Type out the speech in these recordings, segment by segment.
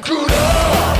back it up.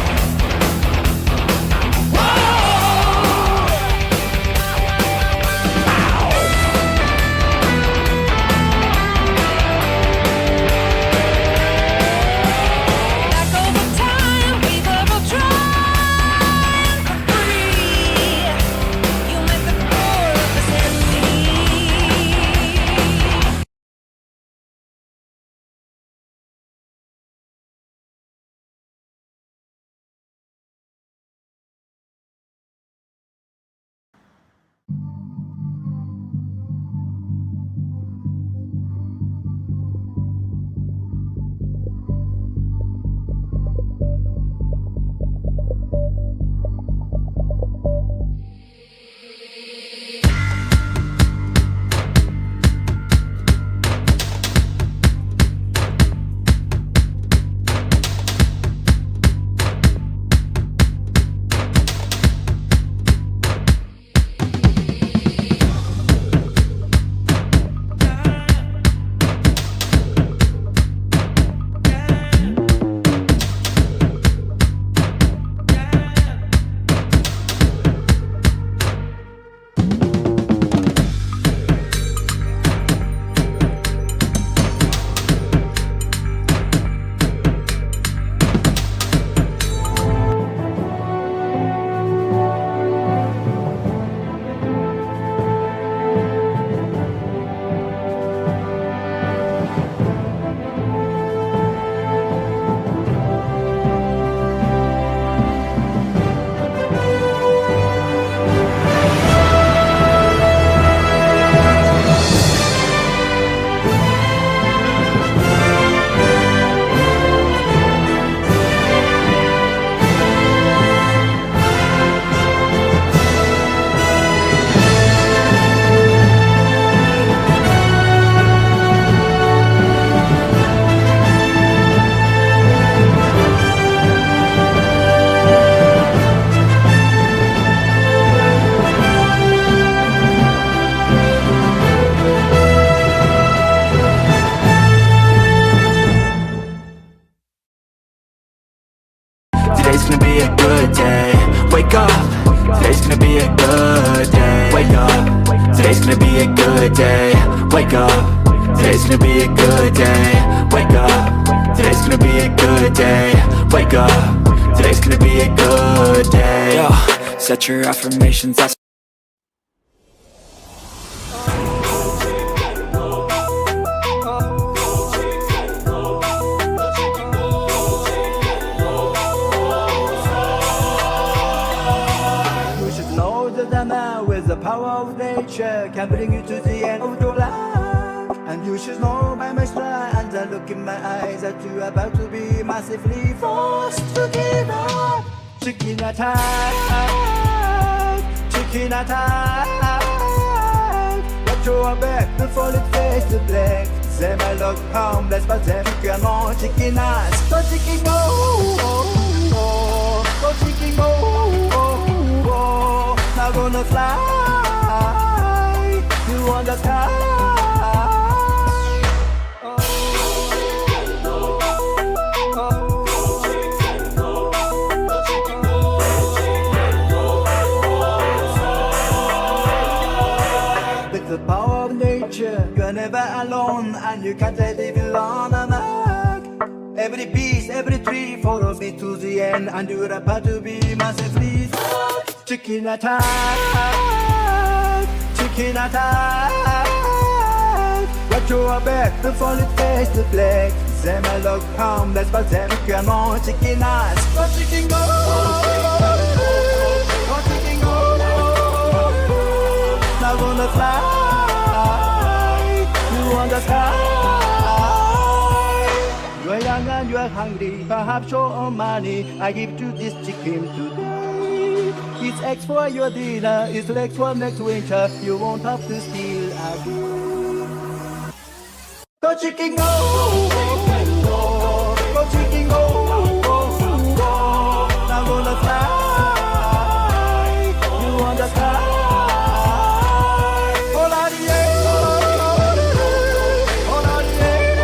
Today's gonna be a good day. Wake up. Today's gonna be a good day. Wake up. Today's gonna be a good day. Wake up. Today's gonna be a good day. Wake up. Today's gonna be a good day. Wake up. Today's gonna be a good day. Yo, set your affirmations. That's the power of nature can bring you to the end of your life. And you should know by my stride and the look in my eyes that you're about to be massively forced to give up. Chicken attack, chicken attack. Watch your back before it fades to black. They may look harmless but they can more chicken ass. Go chicken go, go chicken go. Not gonna fly, you on the sky. With the power of nature, you're never alone, and you can't even learn a mark. Every beast, every tree follows me to the end, and you're about to be massively fucked. Chicken attack, chicken attack. Watch your back before it fades to black. They may look harmless but they can more chicken ass. Go chicken go, go chicken go. Now gonna fly, you on the sky. You're young and you're hungry, perhaps your money. I give you this chicken today. It's eggs for your dinner, it's legs for next winter. You won't have to steal again. Go chicken go, go chicken go, go. Now gonna fly, you on the sky. All out the air, all out the air,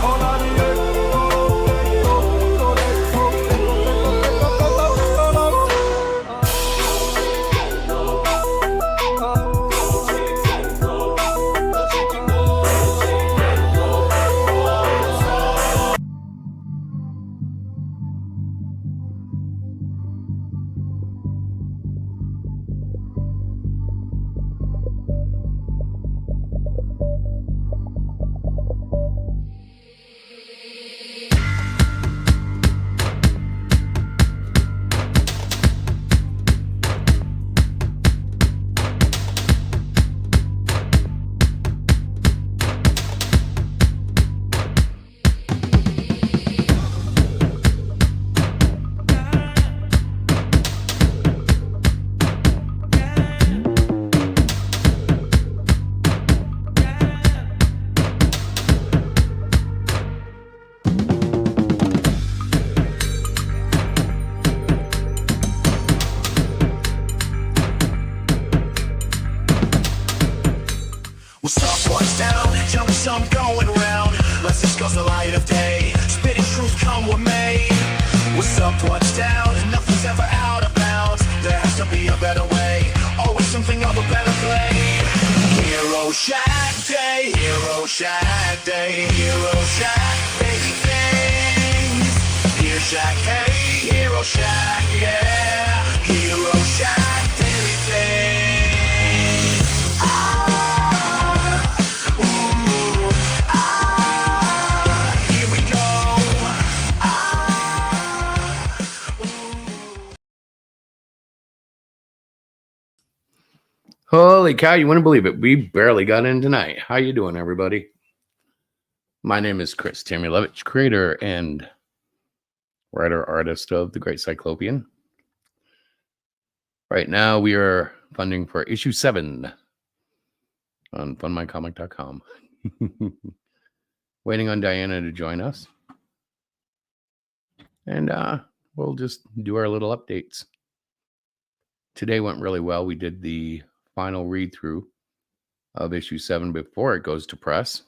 all out the air. comes the light of day. Spitting truth, come what may. With some touchdown, and nothing's ever out of bounds. There has to be a better way. Always something of a better play. Hero Shack Day, Hero Shack Day, Hero Shack, baby things. Hero Shack, hey, Hero Shack, yeah. Hero Shack, daily things. Here we go. Holy cow, you wouldn't believe it. We barely got in tonight. How you doing, everybody? My name is Chris Tamulevich, creator and writer-artist of The Great Cyclopean. Right now, we are funding for issue 7 on fundmycomic.com. Waiting on Diana to join us. And we'll just do our little updates. Today went really well. We did the final read-through of issue 7 before it goes to press.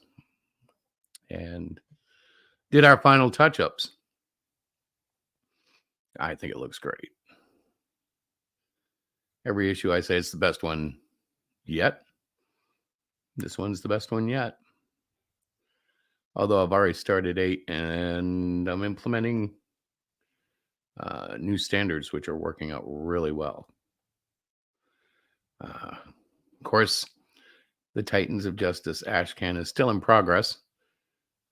And did our final touch-ups. I think it looks great. Every issue I say it's the best one yet. This one's the best one yet. Although I've already started 8 and I'm implementing new standards, which are working out really well. Of course, the Titans of Justice Ashcan is still in progress,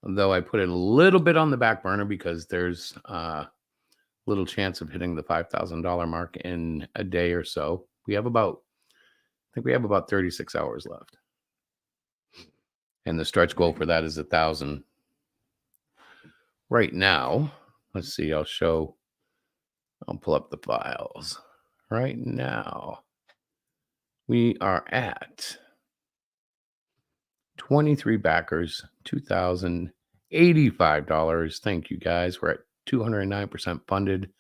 though I put it a little bit on the back burner because there's little chance of hitting the $5,000 mark in a day or so. I think we have about 36 hours left. And the stretch goal for that is 1,000. Right now, let's see, I'll pull up the files. Right now, we are at 23 backers, $2,085. Thank you, guys. We're at 209% funded,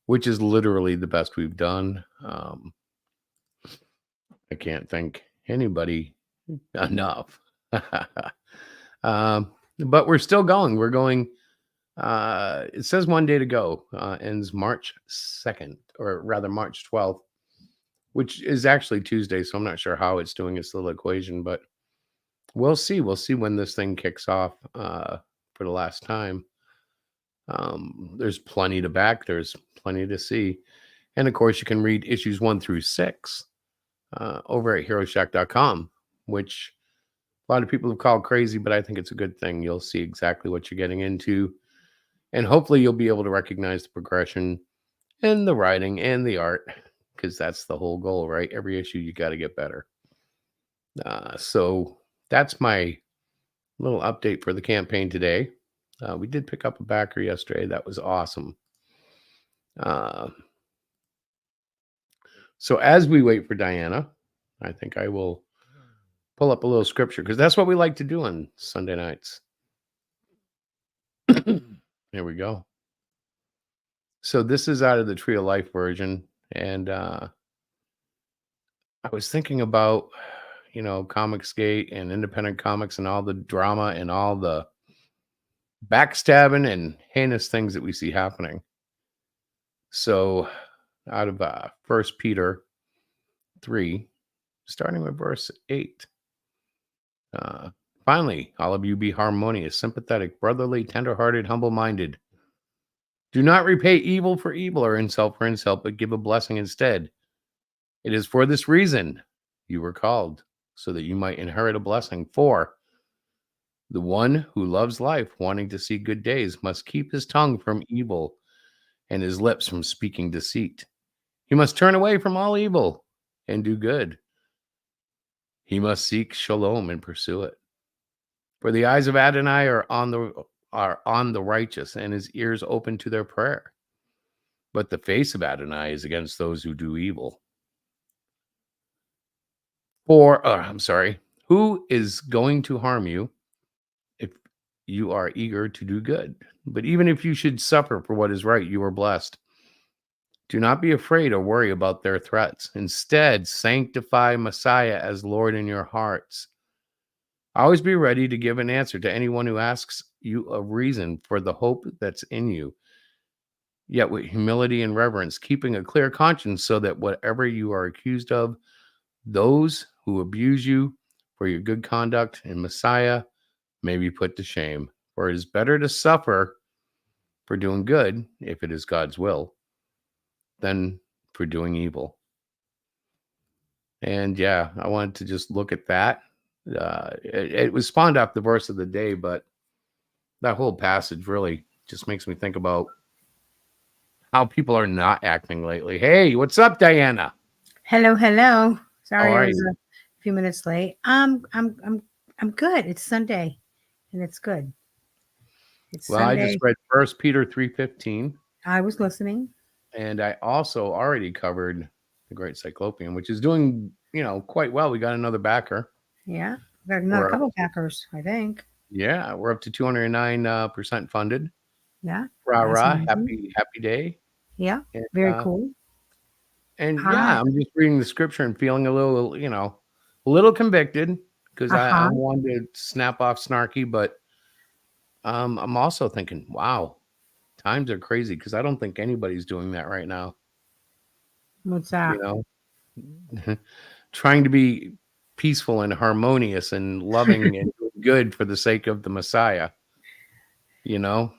which is literally the best we've done. I can't thank anybody enough. But we're still going. We're going. It says 1 day to go. Ends March 2nd, or rather March 12th, which is actually Tuesday. So I'm not sure how it's doing its little equation, but we'll see. We'll see when this thing kicks off for the last time. There's plenty to back. There's plenty to see. And of course, you can read issues 1 through 6 over at HeroShack.com, which a lot of people have called crazy, but I think it's a good thing. You'll see exactly what you're getting into. And hopefully you'll be able to recognize the progression and the writing and the art, because that's the whole goal, right? Every issue, you got to get better. So that's my little update for the campaign today. We did pick up a backer yesterday. That was awesome. So as we wait for Diana, I think I will pull up a little scripture, because that's what we like to do on Sunday nights. Here we go. So this is out of the Tree of Life version. And I was thinking about, Comicsgate and independent comics and all the drama and all the backstabbing and heinous things that we see happening. So out of 1 Peter 3, starting with verse 8. Finally, all of you be harmonious, sympathetic, brotherly, tenderhearted, humble-minded. Do not repay evil for evil or insult for insult, but give a blessing instead. It is for this reason you were called, so that you might inherit a blessing. For the one who loves life, wanting to see good days, must keep his tongue from evil and his lips from speaking deceit. He must turn away from all evil and do good. He must seek shalom and pursue it. For the eyes of Adonai are on the righteous, and his ears open to their prayer. But the face of Adonai is against those who do evil. Who is going to harm you if you are eager to do good? But even if you should suffer for what is right, you are blessed. Do not be afraid or worry about their threats. Instead, sanctify Messiah as Lord in your hearts. Always be ready to give an answer to anyone who asks you a reason for the hope that's in you, yet with humility and reverence, keeping a clear conscience, so that whatever you are accused of, those who abuse you for your good conduct in Messiah may be put to shame. For it is better to suffer for doing good, if it is God's will, than for doing evil. And yeah, I wanted to just look at that. It was spawned off the verse of the day, but that whole passage really just makes me think about how people are not acting lately. Hey, what's up, Diana? Hello, hello. Sorry, How I are was you? a few minutes late. I'm good. It's Sunday, and it's good. It's Well, I just Sunday. read First Peter 3:15, I was listening. and I also already covered the Great Cyclopean, which is doing quite well. We got another backer. Yeah, we got another We're couple packers, I think. we're up to 209% funded. Yeah, Rah that's rah! amazing. Happy day! Yeah, And very cool. yeah, Hi. I'm just reading the scripture and feeling a little convicted, because Uh-huh. I'm one to snap off snarky, but I'm also thinking, wow, times are crazy, because I don't think anybody's doing that right now. What's that? You know, trying to be peaceful and harmonious and loving and good for the sake of the Messiah. You know,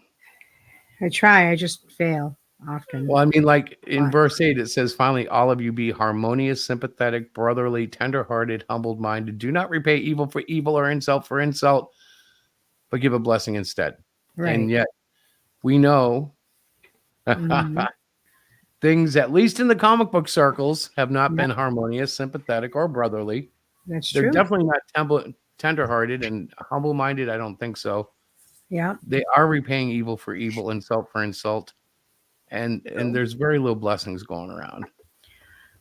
I try. I just fail often. well, I mean, like in But verse 8, it says, finally, all of you be harmonious, sympathetic, brotherly, tenderhearted, humble minded. Do not repay evil for evil or insult for insult, but give a blessing instead. right. And yet we know Mhm. things, at least in the comic book circles, have not Yeah, been harmonious, sympathetic, or brotherly. that's They're true. definitely not tenderhearted and humble minded. I don't think so. Yeah. They are repaying evil for evil, insult for insult. And there's very little blessings going around.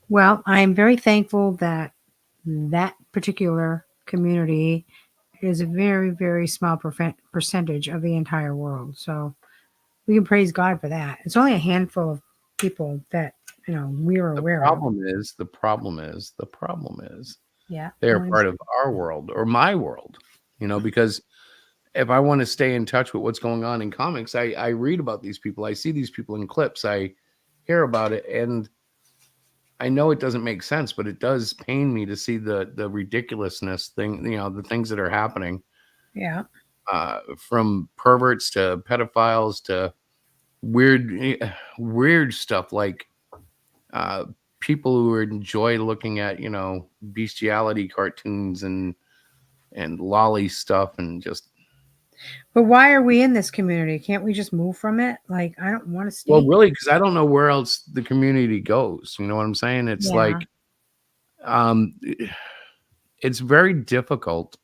Well, I am very thankful that that particular community is a very, very small percentage of the entire world. So we can praise God for that. It's only a handful of people that we're The aware of. problem is Yeah. they are only- part of our world, or my world, because if I want to stay in touch with what's going on in comics, I read about these people. I see these people in clips. I hear about it, and I know it doesn't make sense, but it does pain me to see the ridiculousness thing, the things that are happening, Yeah. from perverts to pedophiles to weird stuff, like uh, people who enjoy looking at bestiality cartoons and lolly stuff, and just, But why are we in this community? Can't we just move from it? Like, I don't want to stay. well, really, because I don't know where else the community goes. You know what I'm saying? It's Yeah. like um it's very difficult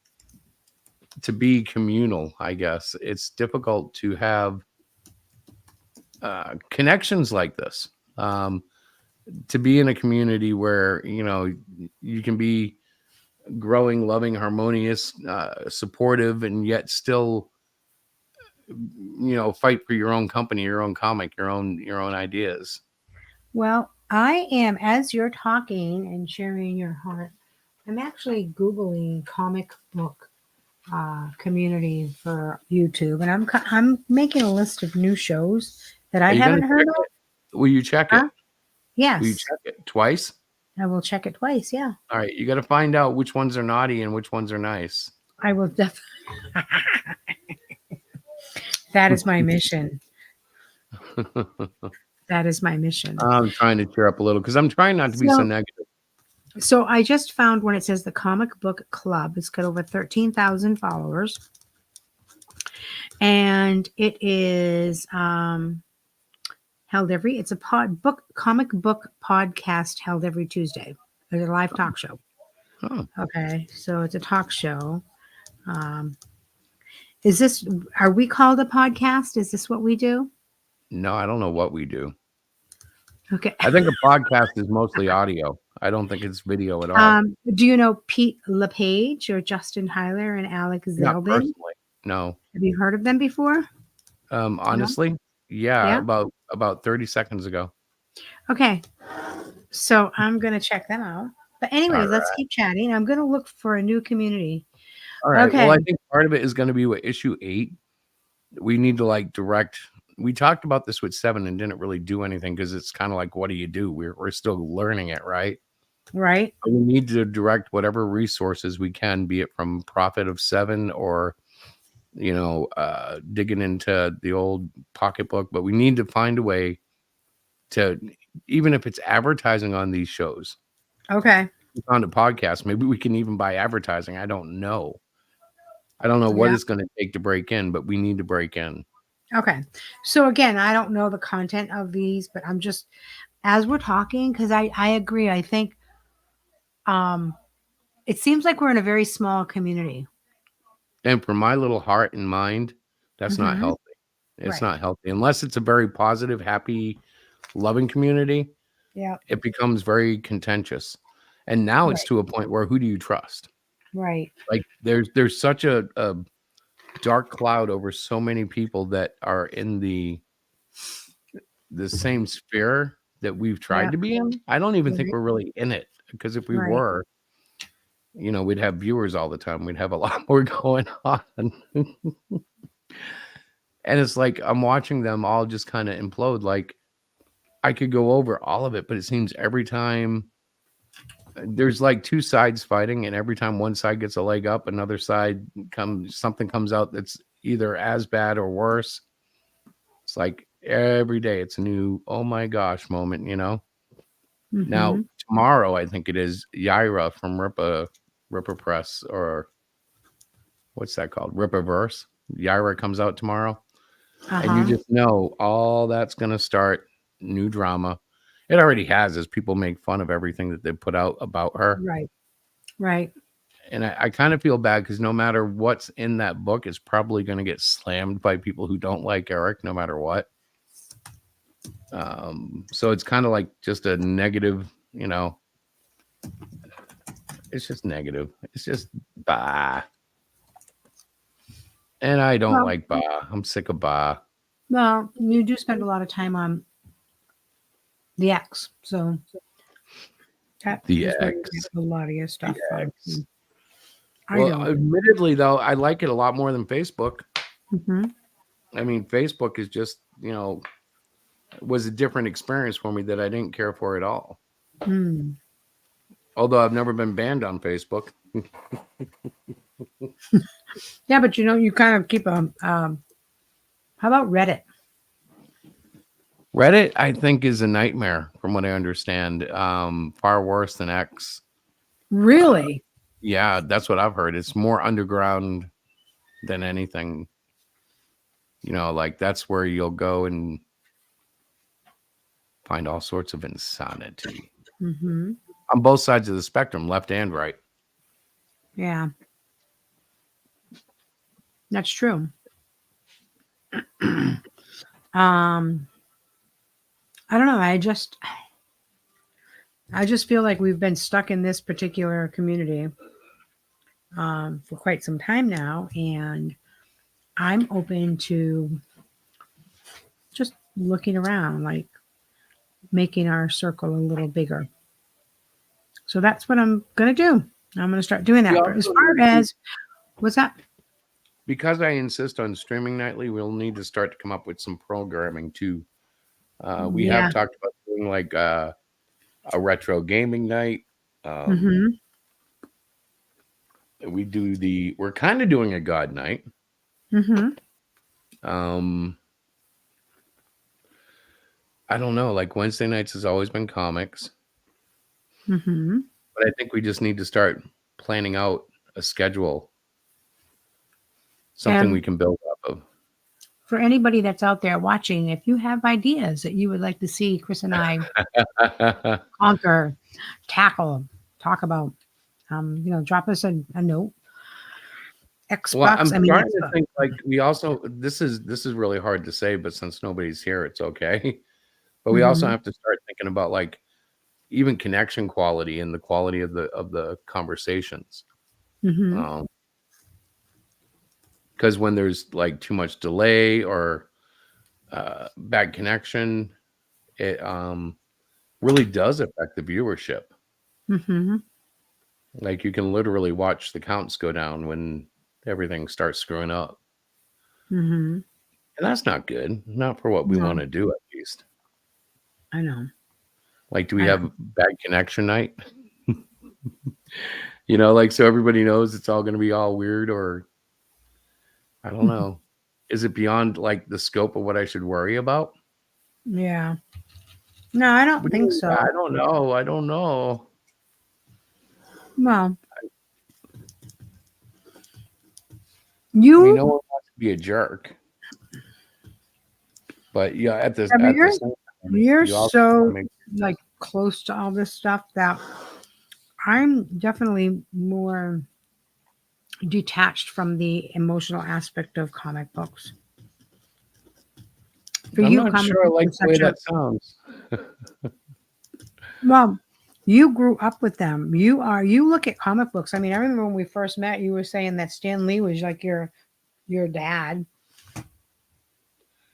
to be communal. I guess it's difficult to have connections like this, to be in a community where you can be growing, loving, harmonious, supportive, and yet still fight for your own company, your own comic, your own ideas. Well, I am, as you're talking and sharing your heart, I'm actually Googling comic book community for YouTube, and I'm making a list of new shows that I Are you haven't gonna heard check of. it? Will you check it? Huh? Will you Yes, check it twice? I will check it twice. Yeah, All right, you got to find out which ones are naughty and which ones are nice. I will definitely. That is my mission. That is my mission. I'm trying to cheer up a little, because I'm trying not to be so So- negative. So I just found when it says the Comic Book Club, it's got over 13,000 followers. And it is held it's a comic book podcast held every Tuesday. It's a live talk show. Oh, Okay. So it's a talk show. Are we called a podcast? Is this what we do? no, I don't know what we do. Okay. I think a podcast is mostly audio. I don't think it's video at all. Do you know Pete LePage or Justin Hyler and Alex Not Zeldin? personally. No. Have you heard of them before? Honestly, yeah, Yeah? about 30 seconds ago. Okay. So I'm going to check them out. But anyways, let's keep chatting. I'm going to look for a new community. All right. Okay. Well, I think part of it is going to be with issue 8. we need to like direct. We talked about this with 7 and didn't really do anything because it's kind of like, what do you do? We're still learning it, right? Right. But we need to direct whatever resources we can, be it from profit of 7 or digging into the old pocketbook. But we need to find a way to, even if it's advertising on these shows, Okay. on the podcast, maybe we can even buy advertising. I don't know what Yeah. it's going to take to break in, but we need to break in. Okay. So again, I don't know the content of these, but I'm just, as we're talking, because I agree. I think it seems like we're in a very small community. And for my little heart and mind, that's not Mhm. healthy. It's Right. not healthy unless it's a very positive, happy, loving community. Yeah. It becomes very contentious. And now it's Right. to a point where who do you trust? Right. Like there's such a dark cloud over so many people that are in the same sphere that we've tried Yeah. to be in. I don't even think Right. we're really in it, because if we Right. were, we'd have viewers all the time. We'd have a lot more going on. And it's like I'm watching them all just kind of implode. Like I could go over all of it, but it seems every time there's like two sides fighting, and every time one side gets a leg up, another side something comes out that's either as bad or worse. It's like every day it's a new oh my gosh moment, Now Mhm. tomorrow I think it is Yaira from Ripper Press, or what's that called? Rippaverse. Yaira comes out tomorrow. And you Uh-huh. just know all that's going to start new drama. It already has, as people make fun of everything that they put out about her. Right. Right. And I kind of feel bad because no matter what's in that book, it's probably going to get slammed by people who don't like Eric, no matter what. So it's kind of like just a negative, it's just negative. It's just bah. And I don't Well, like bah. I'm sick of bah. well, you do spend a lot of time on the X, so that The is where you X. get a lot of your stuff from. X. I Well, don't. admittedly, though, I like it a lot more than Facebook. Hmm. I mean, Facebook is just, was a different experience for me that I didn't care for at all. Mm. Although I've never been banned on Facebook. Yeah, but you kind of keep a. How about Reddit? Reddit, I think, is a nightmare from what I understand. Far worse than X. Really? Yeah, that's what I've heard. It's more underground than anything. Like that's where you'll go and find all sorts of insanity Mm-hmm. on both sides of the spectrum, left and right. Yeah, that's true. I don't know. I just feel like we've been stuck in this particular community for quite some time now, and I'm open to just looking around, like making our circle a little bigger. So that's what I'm gonna do. I'm gonna start doing that. Yeah. But as far as what's that? Because I insist on streaming nightly, we'll need to start to come up with some programming too. We Yeah. have talked about doing like a retro gaming night. Mm-hmm. We're kind of doing a God night. Mm-hmm. I don't know. Like Wednesday nights has always been comics, Mm-hmm. but I think we just need to start planning out a schedule, something And we can build up of. for anybody that's out there watching, if you have ideas that you would like to see Chris and I conquer, tackle, talk about, drop us a note. Well, I'm Xbox. I mean, trying to Xbox. think. Like we also, this is really hard to say, but since nobody's here, it's okay. But we also Mhm. have to start thinking about like even connection quality and the quality of the conversations. Mhm. Because when there's like too much delay or bad connection, it really does affect the viewership. Mhm. Like you can literally watch the counts go down when everything starts screwing up. Mhm. And that's not good. Not for what we No. want to do, at least. I know. Like, do we I have bad connection night? Like, so everybody knows it's all going to be all weird, or I don't know. Is it beyond like the scope of what I should worry about? Yeah. No, I don't think so. I don't know. I don't know. Well, I mean, no one wants to be a jerk. But yeah, at the same time, you're you also so gotta make- like close to all this stuff that I'm definitely more detached from the emotional aspect of comic books. For I'm you, not comic sure I books like are the way such a- that sounds. Well, you grew up with them. You look at comic books. I mean, I remember when we first met, you were saying that Stan Lee was like your dad.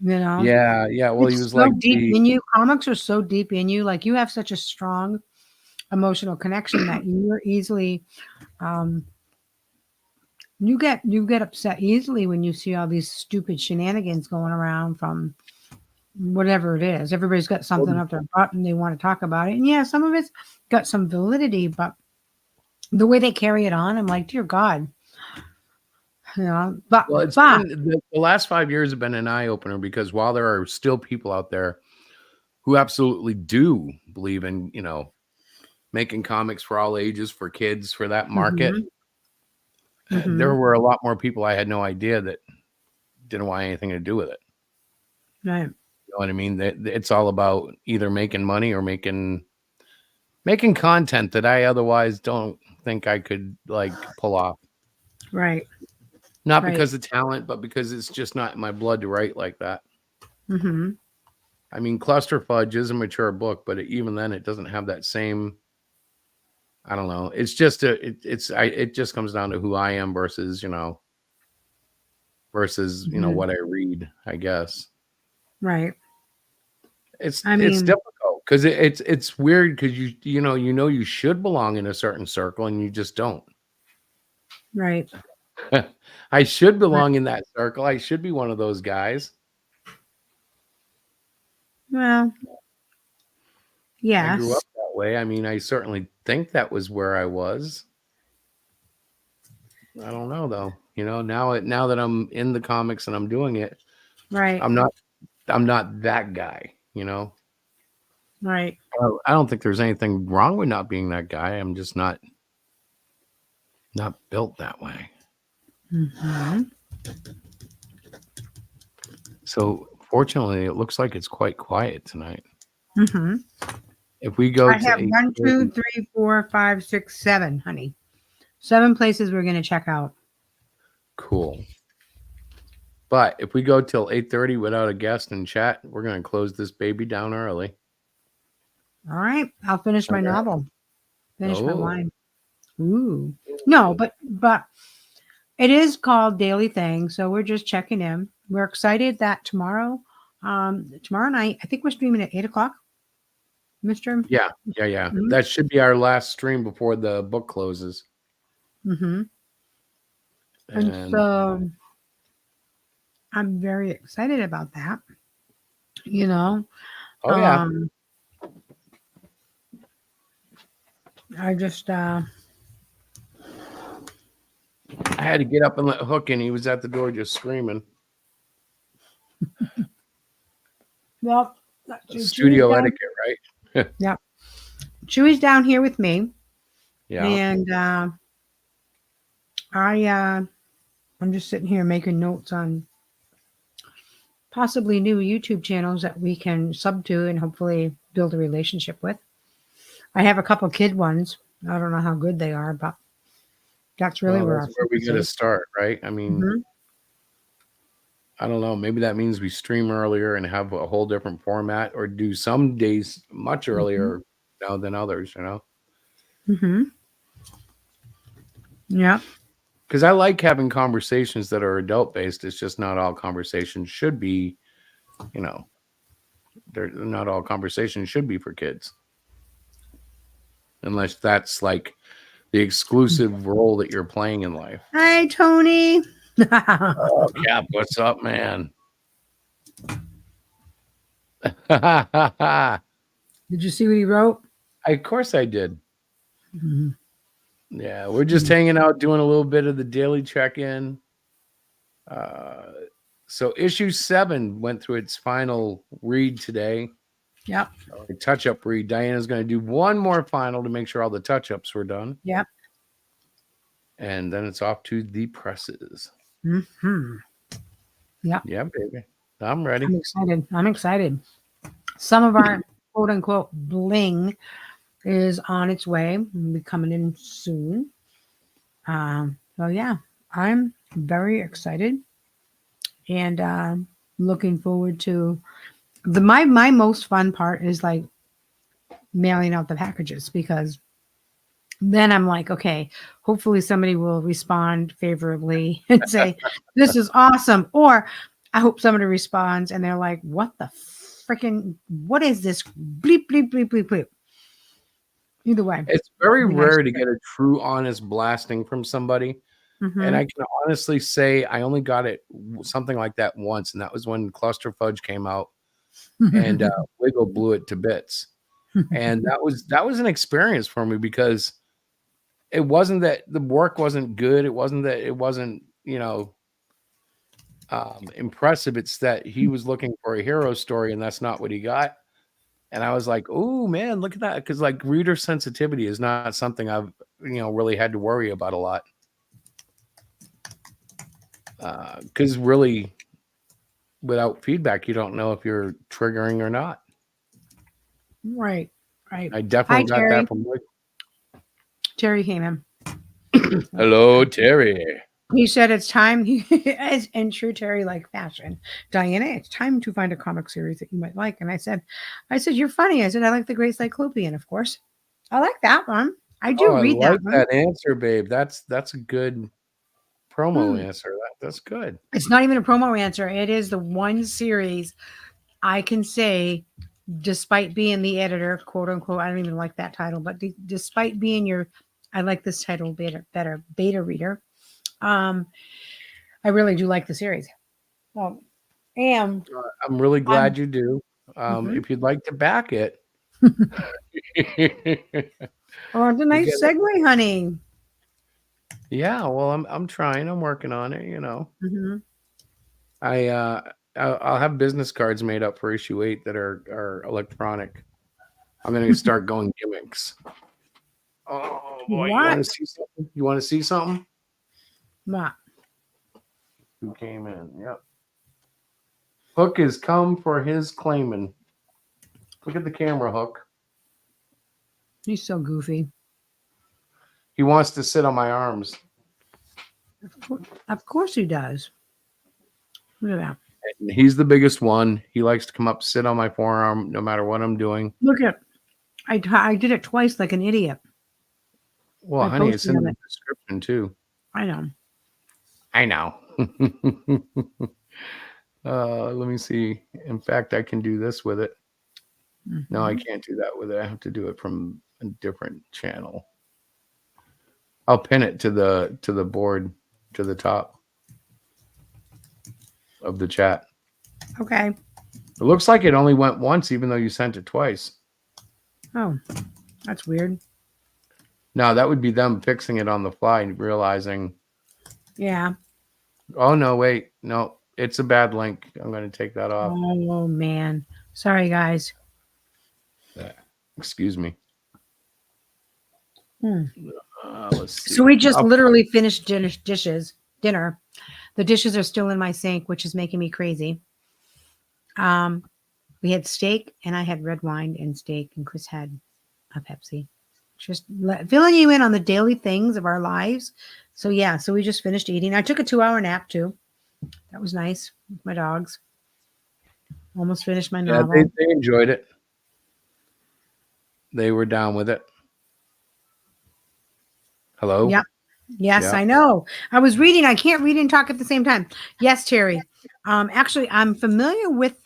Yeah. Well, he It's was so like deep in you. Comics are so deep in you. Like you have such a strong emotional connection that you're easily you get upset easily when you see all these stupid shenanigans going around from whatever it is. Everybody's got something up their butt and they want to talk about it. And yeah, some of it's got some validity, but the way they carry it on, I'm like, dear God. But Well, it's been, the last 5 years have been an eye opener, because while there are still people out there who absolutely do believe in, making comics for all ages, for kids, for that market, there were a lot more people I had no idea that didn't want anything to do with it. Right. You know what I mean? It's all about either making money or making content that I otherwise don't think I could like pull off. Right. Not Right. because of talent, but because it's just not in my blood to write like that. Mm-hmm. I mean, Cluster Fudge is a mature book, but even then, it doesn't have that same. I don't know. It's just it just comes down to who I am versus what I read, I guess. Right. It's difficult because it's weird because you should belong in a certain circle and you just don't. Right. I should belong in that circle. I should be one of those guys. Well, yes. I grew up that way. I mean, I certainly think that was where I was. I don't know though. Now that I'm in the comics and I'm doing it, Right. I'm not that guy, Right. I don't think there's anything wrong with not being that guy. I'm just not built that way. Mm-hmm. So fortunately, it looks like it's quite quiet tonight. Mm-hmm. If we go I to have 1, 2, 3, 4, 5, 6, 7, honey. 7 places we're going to check out. Cool. But if we go till 8:30 without a guest and chat, we're going to close this baby down early. All right. I'll finish my Okay. novel. Finish my Oh. wine. Ooh. No, but it is called Daily Thing, so we're just checking in. We're excited that tomorrow night, I think we're streaming at 8:00. Mr. Yeah. Mhm. That should be our last stream before the book closes. Mm-hmm. And so I'm very excited about that. Oh yeah. I just I had to get up and let Hook in. He was at the door just screaming. well, Studio etiquette, right? Yeah. Chewy's down here with me. Yeah. And I'm just sitting here making notes on possibly new YouTube channels that we can sub to and hopefully build a relationship with. I have a couple kid ones. I don't know how good they are, but that's really where we got to start, right? I mean, Mhm. I don't know. Maybe that means we stream earlier and have a whole different format, or do some days much earlier than others, Mm-hmm. Yeah. Because I like having conversations that are adult based. It's just not all conversations should be, they're not all conversations should be for kids. Unless that's like the exclusive role that you're playing in life. Hi, Tony. Oh, Cap, what's up, man? Of Did you see what he wrote? course I did. Mhm. Yeah, we're just hanging out, doing a little bit of the daily check-in. So issue 7 went through its final read today, Yep. or touch-up read. Diana's going to do one more final to make sure all the touch-ups were done, Yep. and then it's off to the presses. Hmm. Yep. Yeah, baby, I'm ready. I'm excited. I'm excited. Some of our quote unquote bling is on its way. Will be coming in soon. So yeah, I'm very excited and looking forward to my most fun part is like mailing out the packages because then I'm like, okay, hopefully somebody will respond favorably and say, this is awesome. Or I hope somebody responds and they're like, what the freaking, what is this? Bleep, bleep, bleep, bleep, bleep. Either way. It's very It'd be nice rare to to get a true honest blasting from somebody. And Mhm. I can honestly say I only got it something like that once, and that was when Cluster Fudge came out and Wiggle blew it to bits. And that was an experience for me because it wasn't that the work wasn't good. It wasn't that it wasn't, impressive. It's that he was looking for a hero story, and that's not what he got. And I was like, "Oh man, look at that!" Because like reader sensitivity is not something I've really had to worry about a lot. Because really, without feedback, you don't know if you're triggering or not. Right. Right. I Hi, definitely got Terry. that from Mike. Terry came in. Hello, Terry. He said it's time, as in true Terry like fashion, Diana, it's time to find a comic series that you might like. And I said, you're funny. I said, I like the Great Cyclopean, of course. I like that one. I Oh, do I read like that one. that answer, babe. That's a good promo Hmm. answer. That's good. It's not even a promo answer. It is the one series I can say, despite being the editor, quote unquote, I don't even like that title, but despite being I like this title better, beta reader. Um, I really do like the series. Well, and I'm really I'm glad you do. mhm. If you'd like to back it, Oh, it's a we nice get it. segue, honey. Yeah, well, I'm trying. I'm working on it. Hmm. I I'll have business cards made up for issue 8 that are electronic. I'm gonna start going gimmicks. Oh boy, you want What? to see something? You want to see something? What? Who came in? Yep. Hook has come for his claiming. Look at the camera, Hook. He's so goofy. He wants to sit on my arms. Of course he does. Look at that. And he's the biggest one. He likes to come up, sit on my forearm, no matter what I'm doing. Look at. I did it twice like an idiot. Well, I honey, it's posted in on the it. description too. I know. I know. Let me see. In fact, I can do this with it. No, I Mhm. can't do that with it. I have to do it from a different channel. I'll pin it to the board to the top of the chat. Okay. It looks like it only went once, even though you sent it twice. Oh, that's weird. No, that would be them fixing it on the fly and realizing, Yeah. oh no, wait, no, it's a bad link. I'm going to take that off. Oh man. Sorry, guys. Excuse me. Hmm. Let's see. So we just literally finished dinner. The dishes are still in my sink, which is making me crazy. We had steak, and I had red wine and steak, and Chris had a Pepsi. Just filling you in on the daily things of our lives. So yeah, so we just finished eating. I took a 2-hour nap too. That was nice with my dogs. Almost finished my Yeah, novel. they enjoyed it. They were down with it. Hello? Yep. Yes, Yeah. I know. I was reading. I can't read and talk at the same time. Yes, Terry. Actually, I'm familiar with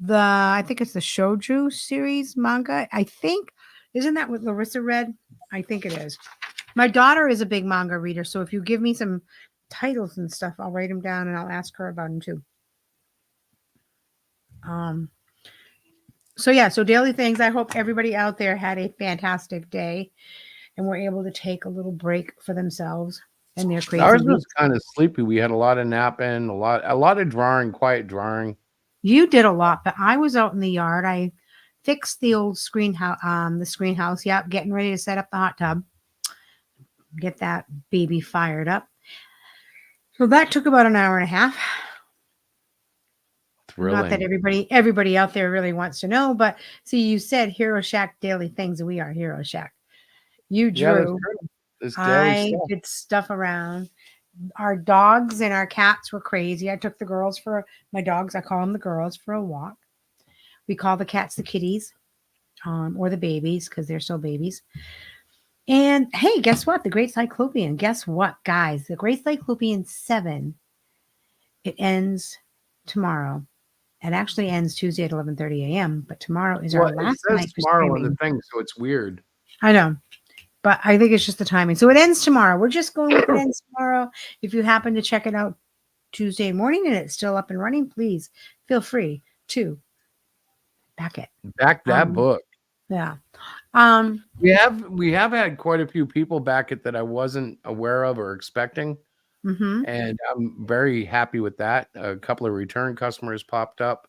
I think it's the Shoujo series manga. I think, isn't that what Larissa read? I think it is. My daughter is a big manga reader, so if you give me some titles and stuff, I'll write them down and I'll ask her about them too. So yeah, so daily things. I hope everybody out there had a fantastic day and were able to take a little break for themselves and their crazy Ours week. was kind of sleepy. We had a lot of napping, a lot of drawing, quiet drawing. You did a lot, but I was out in the yard. I fixed the old the screen house. Yep, getting ready to set up the hot tub. Get that baby fired up. So that took about an hour and a half. Not that Thrilling. everybody out there really wants to know, but see, you said Hero Shack daily things, and we are Hero Shack. You Yeah, that's drew. true. This daily I stuff. did stuff around. Our dogs and our cats were crazy. I took the girls for my dogs. I call them the girls for a walk. We call the cats the kitties, or the babies because they're still babies. And hey, guess what? The Great Cyclopean. Guess what, guys? The Great Cyclopean 7. It ends tomorrow. It actually ends Tuesday at 11:30 a.m. But tomorrow is our Well, it last says night for tomorrow on the streaming. thing, so it's weird. I know, but I think it's just the timing. So it ends tomorrow. We're just going with it ends tomorrow. If you happen to check it out Tuesday morning and it's still up and running, please feel free to back it. Back that book. Yeah. We have had quite a few people back it that I wasn't aware of or expecting. Mm-hmm. And I'm very happy with that. A couple of return customers popped up.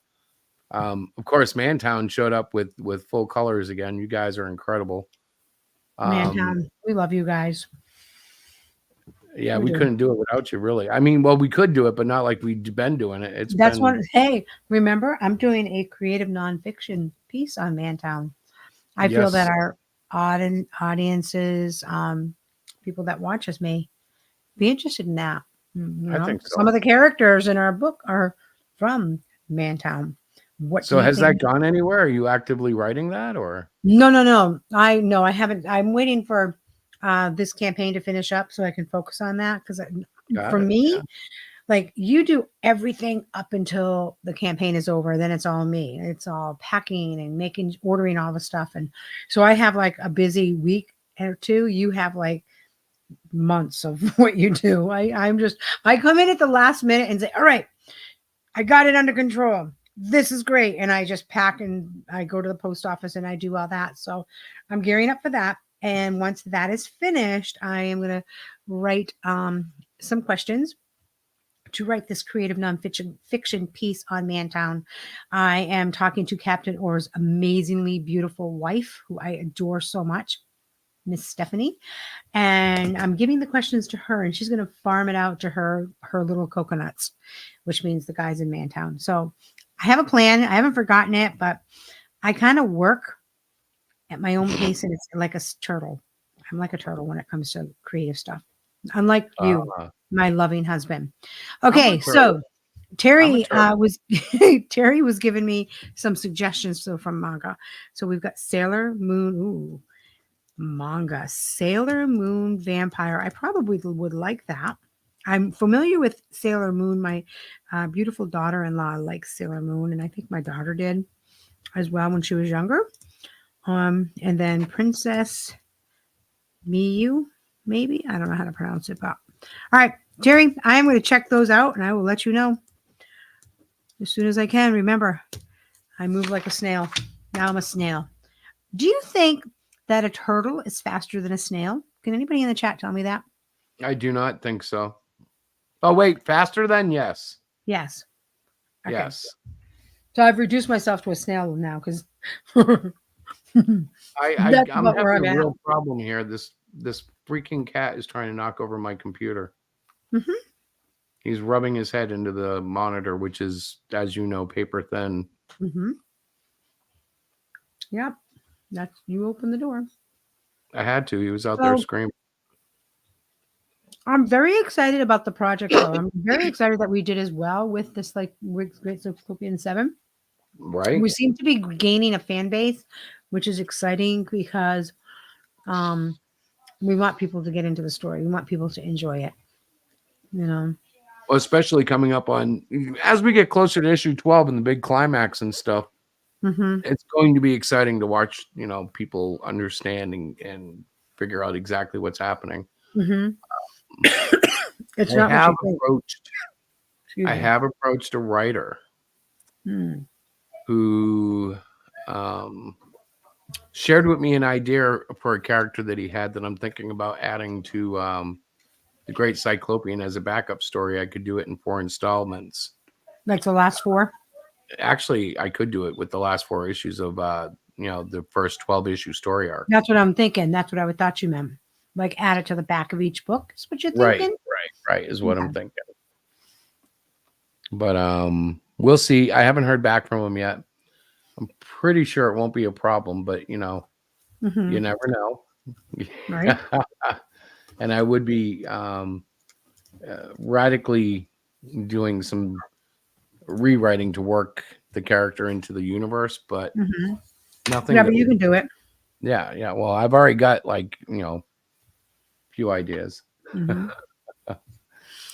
Of course, Mantown showed up with full colors again. You guys are incredible. Mantown, we love you guys. Yeah, We we do. couldn't do it without you, really. I mean, well, we could do it, but not like we've been doing it. That's what. Hey, remember, I'm doing a creative nonfiction piece on Mantown. I feel that Yes. our audiences, people that watch us, may be interested in that. I think so. Some of the characters in our book are from Mantown. What So do you has that think? gone anywhere? Are you actively writing that, or? No. I haven't. I'm waiting for this campaign to finish up so I can focus on that because Got for it. me, Yeah. like you do everything up until the campaign is over, then it's all me. It's all packing and ordering all the stuff, and so I have like a busy week or two. You have like months of what you do. I come in at the last minute and say, all right, I got it under control. This is great. And I just pack and I go to the post office and I do all that. So I'm gearing up for that. And once that is finished, I am going to write some questions to write this creative nonfiction piece on Mantown. I am talking to Captain Orr's amazingly beautiful wife, who I adore so much, Miss Stephanie, and I'm giving the questions to her, and she's going to farm it out to her little coconuts, which means the guys in Mantown. So I have a plan. I haven't forgotten it, but I kind of work at my own pace, and it's like a turtle. I'm like a turtle when it comes to creative stuff. Unlike you, Uh, my loving husband. I'm a Okay, turtle. so Terry turtle. was Terry was giving me some suggestions from manga. So we've got Sailor Moon. Ooh, manga Sailor Moon Vampire. I probably would like that. I'm familiar with Sailor Moon. My beautiful daughter-in-law likes Sailor Moon, and I think my daughter did as well when she was younger. And then Princess Miyu, maybe, I don't know how to pronounce it, but all right, Terry, I am going to check those out, and I will let you know as soon as I can. Remember, I move like a snail. Now I'm a snail. Do you think that a turtle is faster than a snail? Can anybody in the chat tell me that? I do not think so. Oh, wait, faster than? Yes. Yes. Okay. Yes. So I've reduced myself to a snail now because I'm about where having I'm a at. real problem here. This freaking cat is trying to knock over my computer. Mhm. He's rubbing his head into the monitor, which is, as you know, paper thin. Mm-hmm. Yep. That's you open the door. I had to. He was out there So screaming. I'm very excited about the project, though. I'm very excited that we did as well with this like Great Cyclopean 7. Right? We seem to be gaining a fan base, which is exciting because we want people to get into the story. We want people to enjoy it. You know. Well, especially coming up on, as we get closer to issue 12 and the big climax and stuff, Mm-hmm. it's going to be exciting to watch, people understand and figure out exactly what's happening. Mm-hmm. It's I not have what you think. approached Excuse I me. have approached a writer. Hmm. who shared with me an idea for a character that he had that I'm thinking about adding to the Great Cyclopean as a backup story. I could do it in 4 installments. Like the last 4? Actually, I could do it with the last 4 issues of the first 12 issue story arc. That's what I'm thinking. That's what I would thought you meant. Like add it to the back of each book. Is what you're thinking? Right is what I'm Okay. thinking. But we'll see. I haven't heard back from him yet. I'm pretty sure it won't be a problem, but you Mhm. never know. Right. And I would be radically doing some rewriting to work the character into the universe, but Mhm. nothing. Yeah, that but you would- can do it. Yeah. Well, I've already got like a few ideas. Mhm.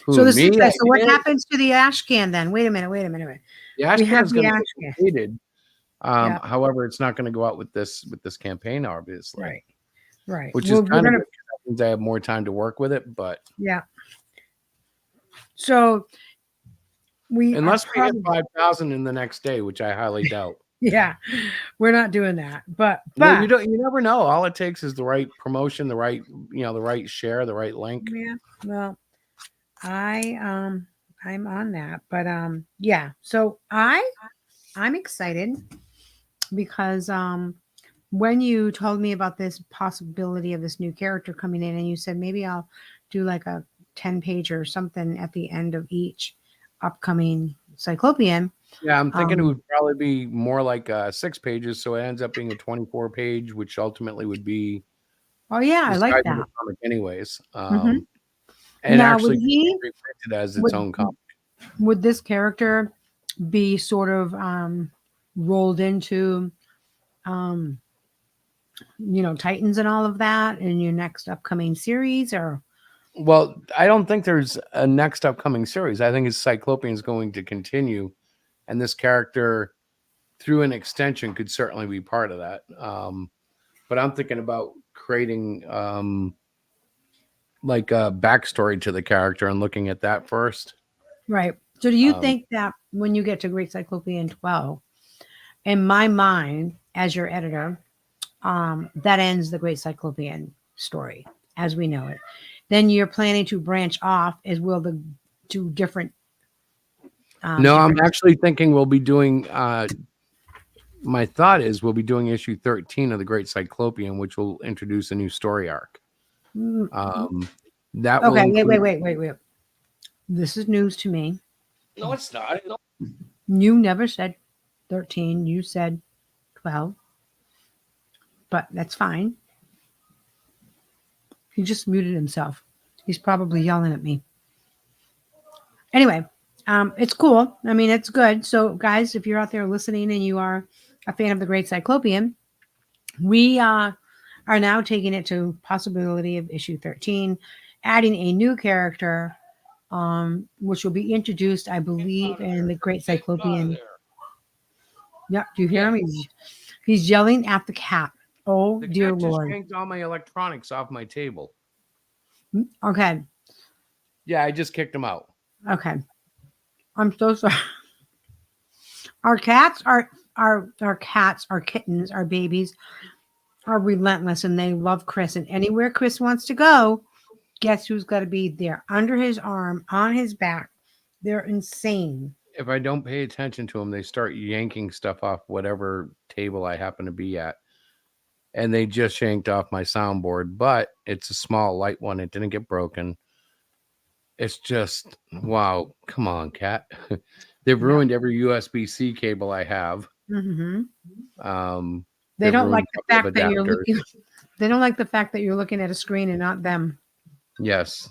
Who, So this me? is okay. So what Ideas? happens to the ash can then? Wait a minute. The ash We can have is the going to ash be can. completed. Yeah. However, it's not going to go out with this campaign, obviously. Right. Which Well, is we're kind of gonna, good 'cause that means I have more time to work with it. But yeah. So we are unless we hit probably, 5,000 in the next day, which I highly doubt. yeah, we're not doing that. But Well, you never know. All it takes is the right promotion, the right share, the right link. yeah, well, I'm on that. But yeah. So I'm excited because when you told me about this possibility of this new character coming in and you said maybe I'll do like a 10-page or something at the end of each upcoming Cyclopean. Yeah, I'm thinking it would probably be more like 6 pages, so it ends up being a 24-page, which ultimately would be Oh yeah, I the like size of that. the comic anyways. Mhm. And Now, actually be reprinted as its would- own comic. would this character be sort of rolled into Titans and all of that in your next upcoming series? Or Well, I don't think there's a next upcoming series. I think his Cyclopean is going to continue, and this character, through an extension, could certainly be part of that. But I'm thinking about creating like a backstory to the character and looking at that first. right. So do you Um, think that when you get to Great Cyclopean 12, in my mind, as your editor, that ends the Great Cyclopean story as we know it. Then you're planning to branch off as well the two different. No, I'm different- actually thinking we'll be doing. My thought is we'll be doing issue 13 of the Great Cyclopean, which will introduce a new story arc. Mm, That will okay, include- wait. This is news to me. No, it's not. You never said 13. You said 12. But that's fine. He just muted himself. He's probably yelling at me. Anyway, it's cool. I mean, it's good. So, guys, if you're out there listening and you are a fan of the Great Cyclopean, we are now taking it to possibility of issue 13, adding a new character, which will be introduced, I believe, in the Great Cyclopean. Yep, do you hear him? He's yelling at the cat. Oh, The dear cat just Lord. yanked all my electronics off my table. Okay. Yeah, I just kicked him out. Okay. I'm so sorry. Our cats are our cats, our kittens, our babies are relentless and they love Chris. And anywhere Chris wants to go, guess who's got to be there? Under his arm, on his back. They're insane. If I don't pay attention to them, they start yanking stuff off whatever table I happen to be at. And they just yanked off my soundboard, but it's a small, light one. It didn't get broken. It's just, wow. Come on, cat. They've ruined every USB-C cable I have. Mm-hmm. They They've don't ruined like a the couple fact of that you're adapters. looking. They don't like the fact that you're looking at a screen and not them. Yes.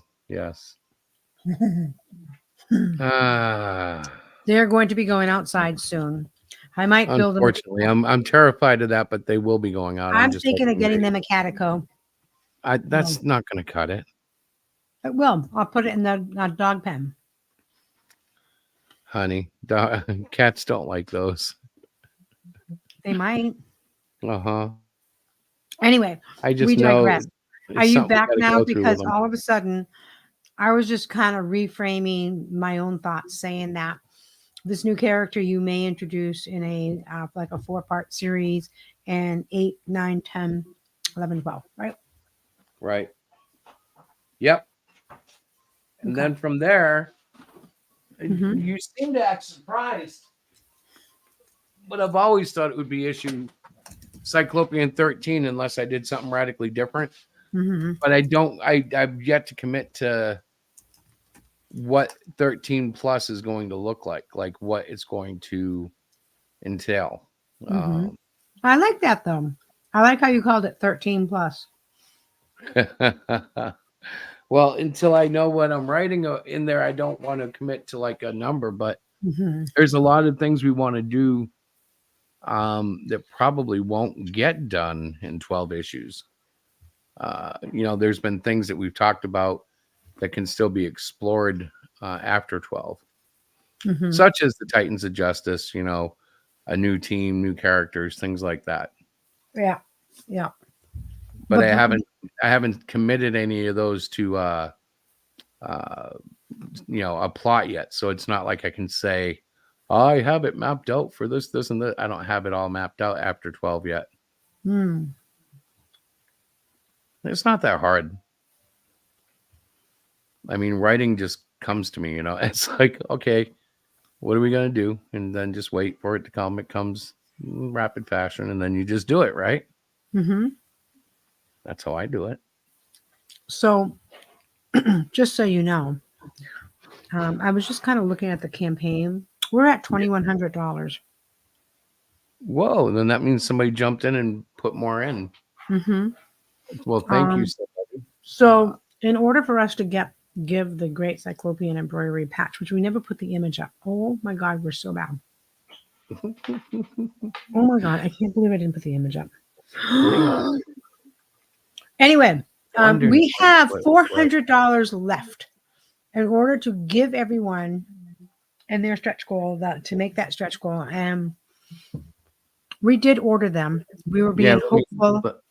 They're going to be going outside soon. I might build them. Unfortunately, I'm terrified of that, but they will be going out. I'm just thinking of hoping getting they- them a Catico. That's not going to cut it, I will. I'll put it in the dog pen. honey. Cats don't like those. They might. Anyway, I just we know. digress. it's Are you something we back gotta now? go through with Because them. all of a sudden, I was just kind of reframing my own thoughts, saying that this new character you may introduce in a like a 4-part series, and 8, 9, 10, 11, 12, right? Right. Yep. And Okay. then from there, Mhm. you seem to act surprised. But I've always thought it would be issue Cyclopean 13 unless I did something radically different. Mhm. But I've yet to commit to what 13 plus is going to look like what it's going to entail. Mhm. I like that though. I like how you called it 13 plus. Well, until I know what I'm writing in there, I don't want to commit to like a number, but Mhm. there's a lot of things we want to do that probably won't get done in 12 issues. There's been things that we've talked about that can still be explored after 12, Mhm. such as the Titans of Justice, a new team, new characters, things like that. Yeah. Yeah. But But I haven't committed any of those to a plot yet. So it's not like I can say, I have it mapped out for this, and that. I don't have it all mapped out after 12 yet. It's not that hard. I mean, writing just comes to me, It's like, okay, what are we going to do? And then just wait for it to come. It comes in rapid fashion, and then you just do it, right? Mhm. That's how I do it. So, just so you know, I was just kind of looking at the campaign. We're at $2,100. Whoa, then that means somebody jumped in and put more in. Mhm. Well, thank you. So, in order for us to give the Great Cyclopean Embroidery patch, which we never put the image up. Oh my God, we're so bad. Oh my God, I can't believe I didn't put the image up. Anyway, we have $400 left in order to give everyone and their stretch goal to make that stretch goal. And we did order them. We were being hopeful.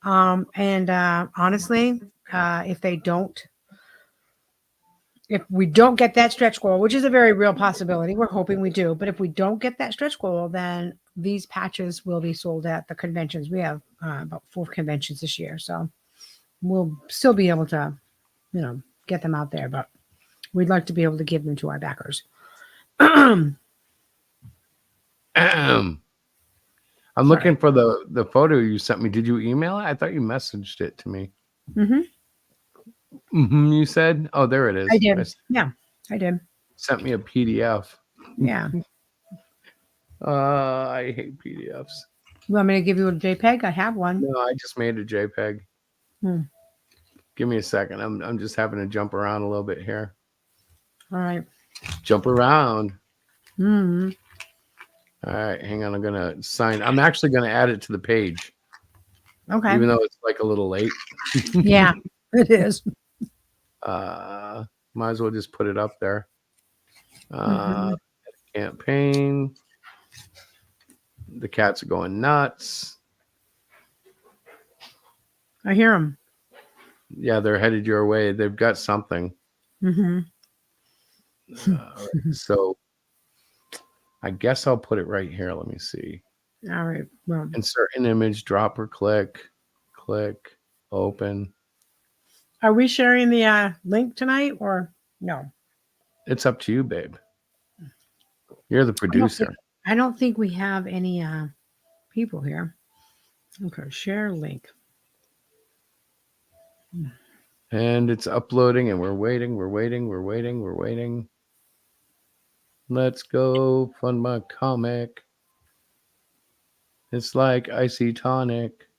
And honestly, if we don't get that stretch goal, which is a very real possibility, we're hoping we do. But if we don't get that stretch goal, then these patches will be sold at the conventions. We have about 4 conventions this year, so we'll still be able to, get them out there. But we'd like to be able to give them to our backers. I'm looking for the photo you sent me. Did you email it? I thought you messaged it to me. You said, oh, there it is. I did. Yeah, I did. Sent me a PDF. Yeah. I hate PDFs. You want me to give you a JPEG? I have one. No, I just made a JPEG. Give me a second. I'm just having to jump around a little bit here. All right. Jump around. All right, hang on. I'm gonna sign. I'm actually gonna add it to the page. Okay. Even though it's like a little late. Yeah, it is. Might as well just put it up there. Campaign. The cats are going nuts. I hear them. Yeah, they're headed your way. They've got something. So I guess I'll put it right here. Let me see. All right. Well, insert an image, drop or click, open. Are we sharing the link tonight or no? It's up to you, babe. You're the producer. I don't think we have any people here. Okay, share link. And it's uploading, and we're waiting. Let's go fund my comic. It's like icy tonic.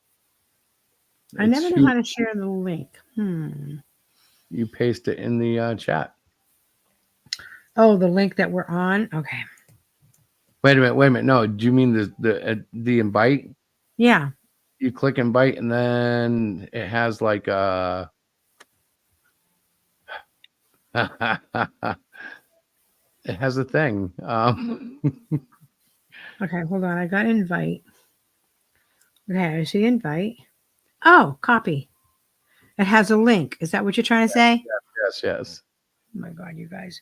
I never know how to share the link. You paste it in the chat. Oh, the link that we're on? Okay. Wait a minute. No, do you mean the invite? Yeah. You click invite, and then it has like a... it has a thing. Okay, hold on. I got invite. Okay, I see invite. Oh, copy. It has a link. Is that what you're trying to say? Yes. Oh my God, you guys.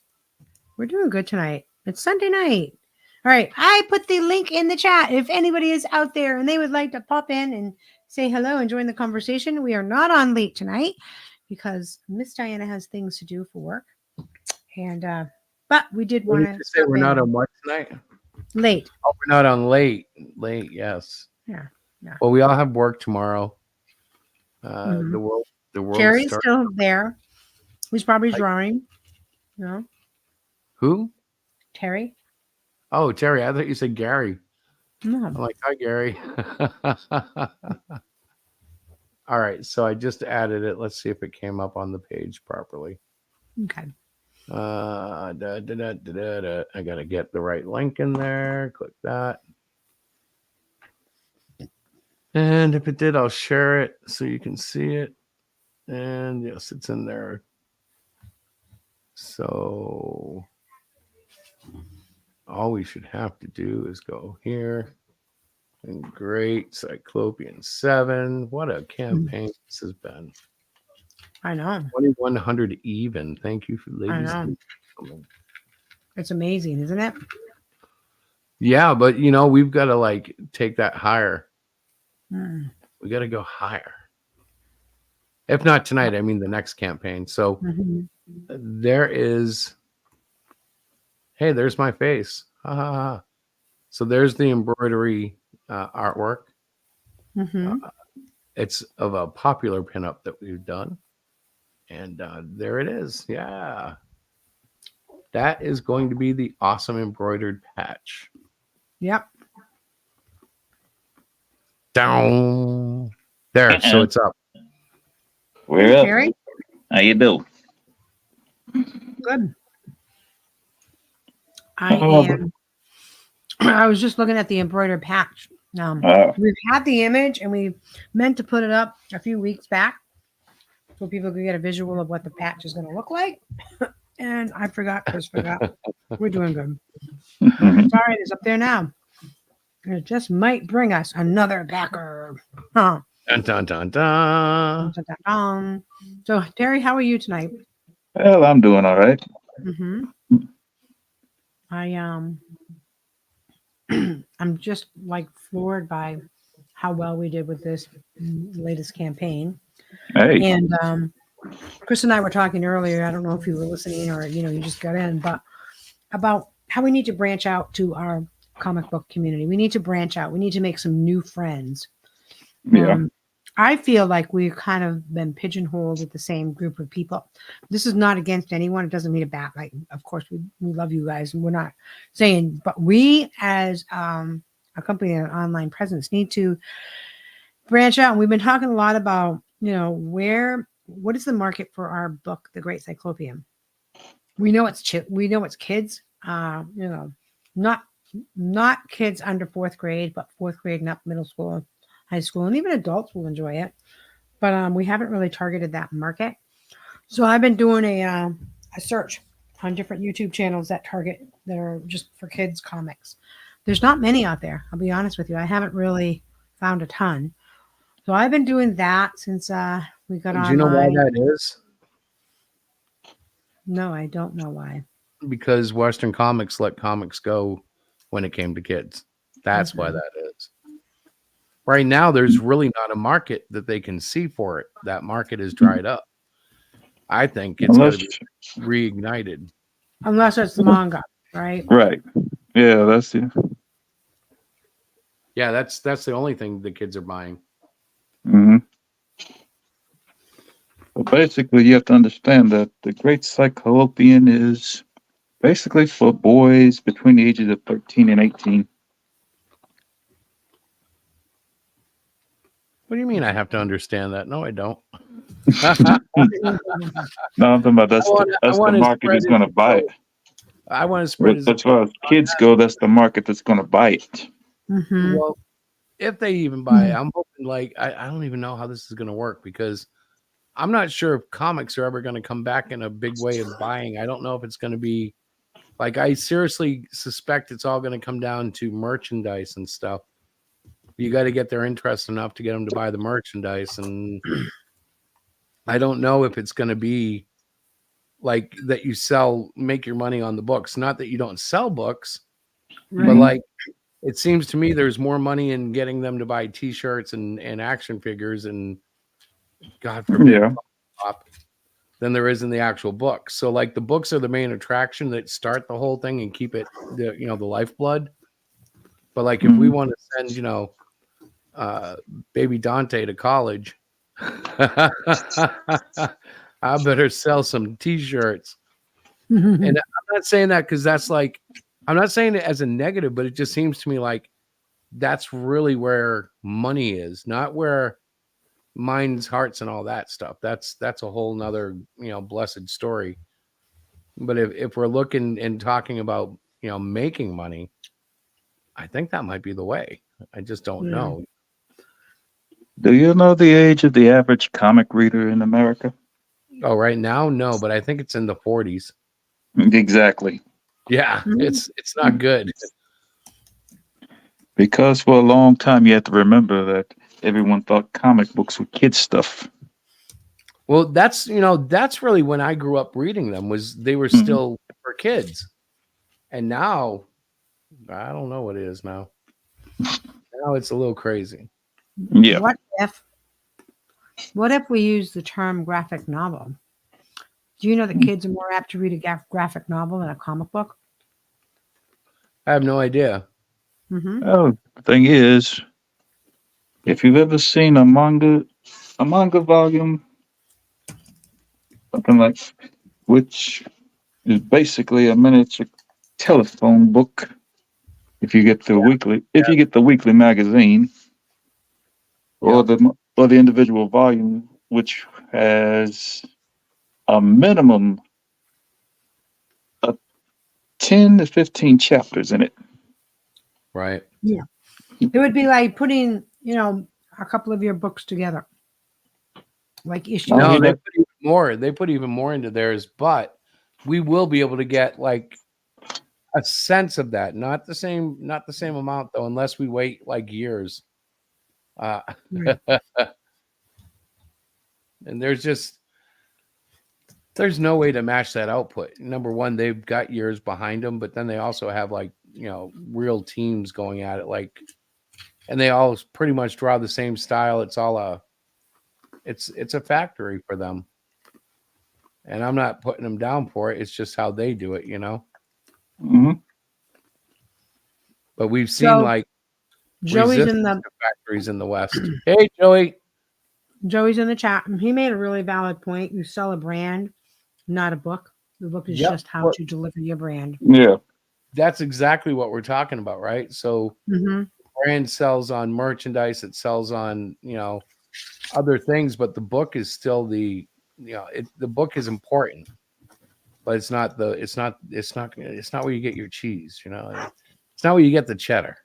We're doing good tonight. It's Sunday night. All right. I put the link in the chat. If anybody is out there and they would like to pop in and say hello and join the conversation, we are not on late tonight because Miss Diana has things to do for work. And but we did What want did you to say we're not on what tonight? late. Oh, we're not on late. Late, yes. Yeah. Yeah. Well, we all have work tomorrow. Mhm. The world Terry's starts. still there. He's probably drawing. You know, Who? Terry. Oh, Terry. I thought you said Gary. No. I'm like, hi, Gary. All right. So I just added it. Let's see if it came up on the page properly. Okay. I got to get the right link in there. Click that. And if it did, I'll share it so you can see it. And yes, it's in there. So all we should have to do is go here. And great, Cyclopean 7. What a campaign this has been. I know. 2,100 even. Thank you for I ladies. know. And gentlemen. It's amazing, isn't it? Yeah, but you know, we've got to like take that higher. Mm. We got to go higher. If not tonight, I mean the next campaign. So Mhm. there is. Hey, there's my face. Ha, ha, ha. So there's the embroidery artwork. Mhm. It's of a popular pinup that we've done. And there it is. Yeah. That is going to be the awesome embroidered patch. Yep. Down. There. So it's up. We're up. Terry, How you do? good. I Oh. am. I was just looking at the embroidered patch. We've had the image and we meant to put it up a few weeks back so people could get a visual of what the patch is going to look like. And I forgot. Chris forgot. We're doing good. Sorry, it's up there now. And it just might bring us another backer. Huh. Dun, dun, dun, dun. Dun, dun, dun. So, Terry, how are you tonight? Well, I'm doing all right. Mm-hmm. I'm just like floored by how well we did with this latest campaign. Hey, And Chris and I were talking earlier. I don't know if you were listening or you just got in, but about how we need to branch out to our comic book community. We need to branch out. We need to make some new friends. yeah. I feel like we've kind of been pigeonholed with the same group of people. This is not against anyone. It doesn't mean a bad. Like, of course, we love you guys, and we're not saying, but we as a company and an online presence need to branch out. And we've been talking a lot about, what is the market for our book, The Great Cyclopean? We know it's kids. Not kids under fourth grade, but fourth grade and up, middle school, high school, and even adults will enjoy it. But we haven't really targeted that market. So I've been doing a search on different YouTube channels that are just for kids comics. There's not many out there. I'll be honest with you. I haven't really found a ton. So I've been doing that since we got on. Do you know why that is? No, I don't know why. Because Western comics let comics go when it came to kids. That's why that is. Right now, there's really not a market that they can see for it. That market is dried up. I think it's going to be reignited. Unless it's manga, right? Right. Yeah, that's it. Yeah, that's the only thing the kids are buying. Mm-hmm. But basically, you have to understand that the Great Cyclopean is basically for boys between the ages of 13 and 18. What do you mean I have to understand that? No, I don't. No, I'm talking about that's the market that's going to buy it. I want to spread it. As far as kids go, that's the market that's going to buy it. Mm-hmm. Well, if they even buy it, I'm hoping I don't even know how this is going to work because I'm not sure if comics are ever going to come back in a big way of buying. I don't know if it's going to be I seriously suspect it's all going to come down to merchandise and stuff. You got to get their interest enough to get them to buy the merchandise. And I don't know if it's going to be like that you sell, make your money on the books. Not that you don't sell books, but Right. like it seems to me there's more money in getting them to buy T-shirts and action figures and God forbid Yeah. pop than there is in the actual books. So like the books are the main attraction that start the whole thing and keep it the the lifeblood. But like if we Mhm. want to send baby Dante to college, I better sell some T-shirts. And I'm not saying that because that's like, I'm not saying it as a negative, but it just seems to me like that's really where money is, not where minds, hearts, and all that stuff. That's a whole nother, blessed story. But if we're looking and talking about, making money, I think that might be the way. I just don't Yeah. know. Do you know the age of the average comic reader in America? Oh, right now, no, but I think it's in the 40s. Exactly. Yeah, Mhm. it's not good. Because for a long time, you have to remember that everyone thought comic books were kid stuff. Well, that's really when I grew up reading them, was they were Mhm. still for kids. And now I don't know what it is now. Now it's a little crazy. Yeah. What if we use the term graphic novel? Do you know that kids are more apt to read a graphic novel than a comic book? I have no idea. Mm-hmm. Oh, the thing is, if you've ever seen a manga volume, something like, which is basically a miniature telephone book. If you get the weekly magazine, or Yep. the individual volume, which has a minimum of 10 to 15 chapters in it. Right. It would be like putting, a couple of your books together, like issues. Oh, No, he they does. put even more. They put even more into theirs, but we will be able to get like a sense of that. Not the same amount though, unless we wait like years. Uh, Right. and there's no way to match that output. Number one, they've got years behind them, but then they also have like, real teams going at it, like, and they all pretty much draw the same style. It's all it's a factory for them. And I'm not putting them down for it. It's just how they do it, Hmm. But we've seen So like Joey's resistance in the to factories in the West. Hey, Joey. Joey's in the chat. He made a really valid point. You sell a brand, not a book. The book is Yep. just how Well, to deliver your brand. Yeah. that's exactly what we're talking about, right? So Mm-hmm. brand sells on merchandise, it sells on, other things, but the book is still the book is important, but it's not where you get your cheese, it's not where you get the cheddar.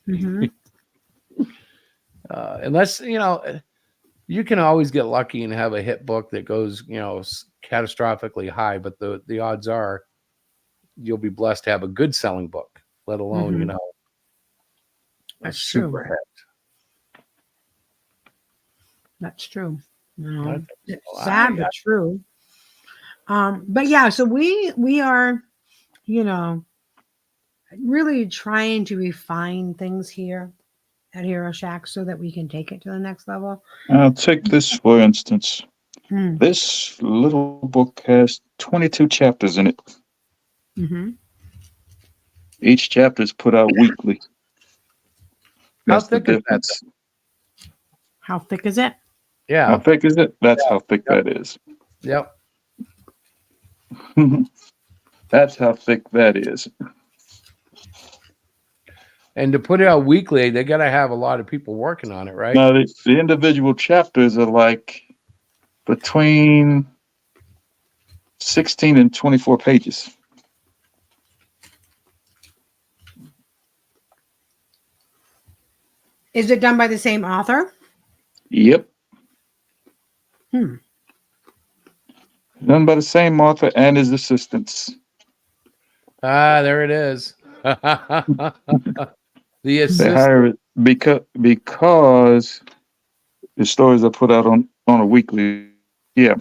Mm-hmm. Unless you can always get lucky and have a hit book that goes catastrophically high, but the odds are you'll be blessed to have a good selling book, let alone Mhm. a That's super true. hit. That's true. I think It's so. sad but true. But yeah, so we are, really trying to refine things here at Hero Shack so that we can take it to the next level. I'll take this for instance. Mm. This little book has 22 chapters in it. Mm-hmm. Each chapter is put out weekly. How That's the thick is that? difference. How thick is it? Yeah. How thick is it? That's how thick that is. Yep. That's how thick that is. And to put it out weekly, they got to have a lot of people working on it, right? Now, the individual chapters are like between 16 and 24 pages. Is it done by the same author? Yep. Hmm. Done by the same author and his assistants. Ah, there it is. The They assistant. hire it because the stories are put out on a weekly. Yeah.